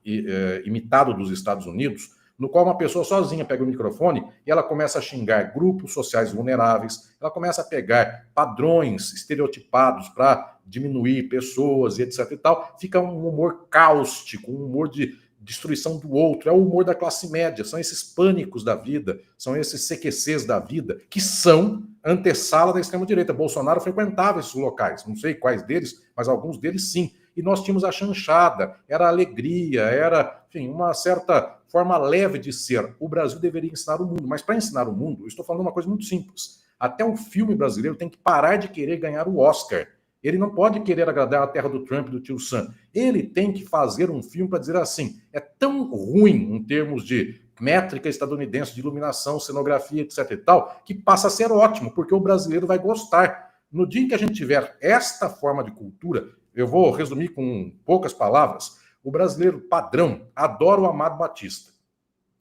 imitado dos Estados Unidos, no qual uma pessoa sozinha pega o microfone e ela começa a xingar grupos sociais vulneráveis, ela começa a pegar padrões estereotipados para diminuir pessoas e etc e tal, fica um humor cáustico, um humor de destruição do outro, é o humor da classe média, são esses pânicos da vida, são esses CQCs da vida, que são antessala da extrema-direita. Bolsonaro frequentava esses locais, não sei quais deles, mas alguns deles sim. E nós tínhamos a chanchada, era alegria, era, enfim, uma certa forma leve de ser. O Brasil deveria ensinar o mundo, mas para ensinar o mundo, eu estou falando uma coisa muito simples. Até o filme brasileiro tem que parar de querer ganhar o Oscar. Ele não pode querer agradar a terra do Trump e do tio Sam. Ele tem que fazer um filme para dizer assim, é tão ruim em termos de métrica estadunidense de iluminação, cenografia, etc e tal, que passa a ser ótimo, porque o brasileiro vai gostar. No dia em que a gente tiver esta forma de cultura, eu vou resumir com poucas palavras, o brasileiro padrão adora o Amado Batista.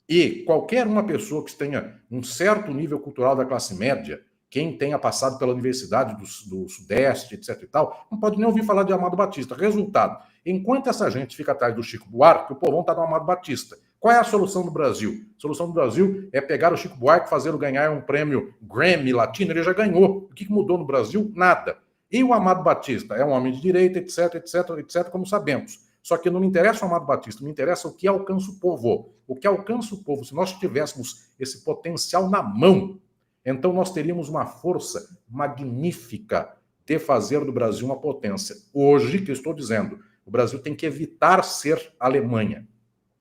E qualquer uma pessoa que tenha um certo nível cultural da classe média, quem tenha passado pela Universidade do Sudeste, etc e tal, não pode nem ouvir falar de Amado Batista. Resultado, enquanto essa gente fica atrás do Chico Buarque, o povão está no Amado Batista. Qual é a solução do Brasil? A solução do Brasil é pegar o Chico Buarque, fazê-lo ganhar um prêmio Grammy latino, ele já ganhou. O que mudou no Brasil? Nada. E o Amado Batista é um homem de direita, etc, etc, etc, como sabemos. Só que não me interessa o Amado Batista, me interessa o que alcança o povo. O que alcança o povo, se nós tivéssemos esse potencial na mão, então nós teríamos uma força magnífica de fazer do Brasil uma potência. Hoje, que eu estou dizendo, o Brasil tem que evitar ser Alemanha.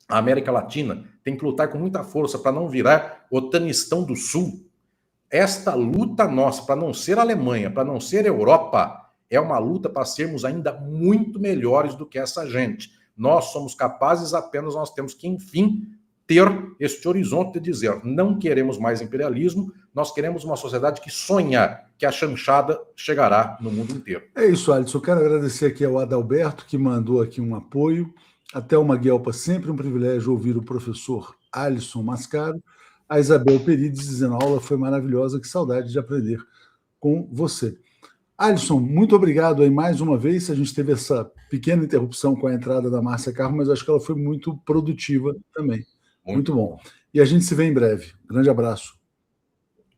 A América Latina tem que lutar com muita força para não virar Otanistão do Sul. Esta luta nossa para não ser Alemanha, para não ser Europa, é uma luta para sermos ainda muito melhores do que essa gente. Nós somos capazes, apenas nós temos que, enfim, ter este horizonte de dizer, não queremos mais imperialismo, nós queremos uma sociedade que sonha que a chanchada chegará no mundo inteiro. É isso, Alisson. Eu quero agradecer aqui ao Adalberto, que mandou aqui um apoio. Até uma Guelpa, sempre um privilégio ouvir o professor Alisson Mascaro. A Isabel Perides dizendo, a aula foi maravilhosa, que saudade de aprender com você. Alisson, muito obrigado aí mais uma vez. A gente teve essa pequena interrupção com a entrada da Márcia Carmo, mas acho que ela foi muito produtiva também. Muito bom. E a gente se vê em breve. Grande abraço.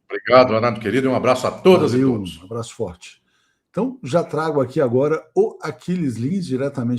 Obrigado, Leonardo querido, e um abraço a todas e todos. Um abraço forte. Então, já trago aqui agora o Aquiles Lins, diretamente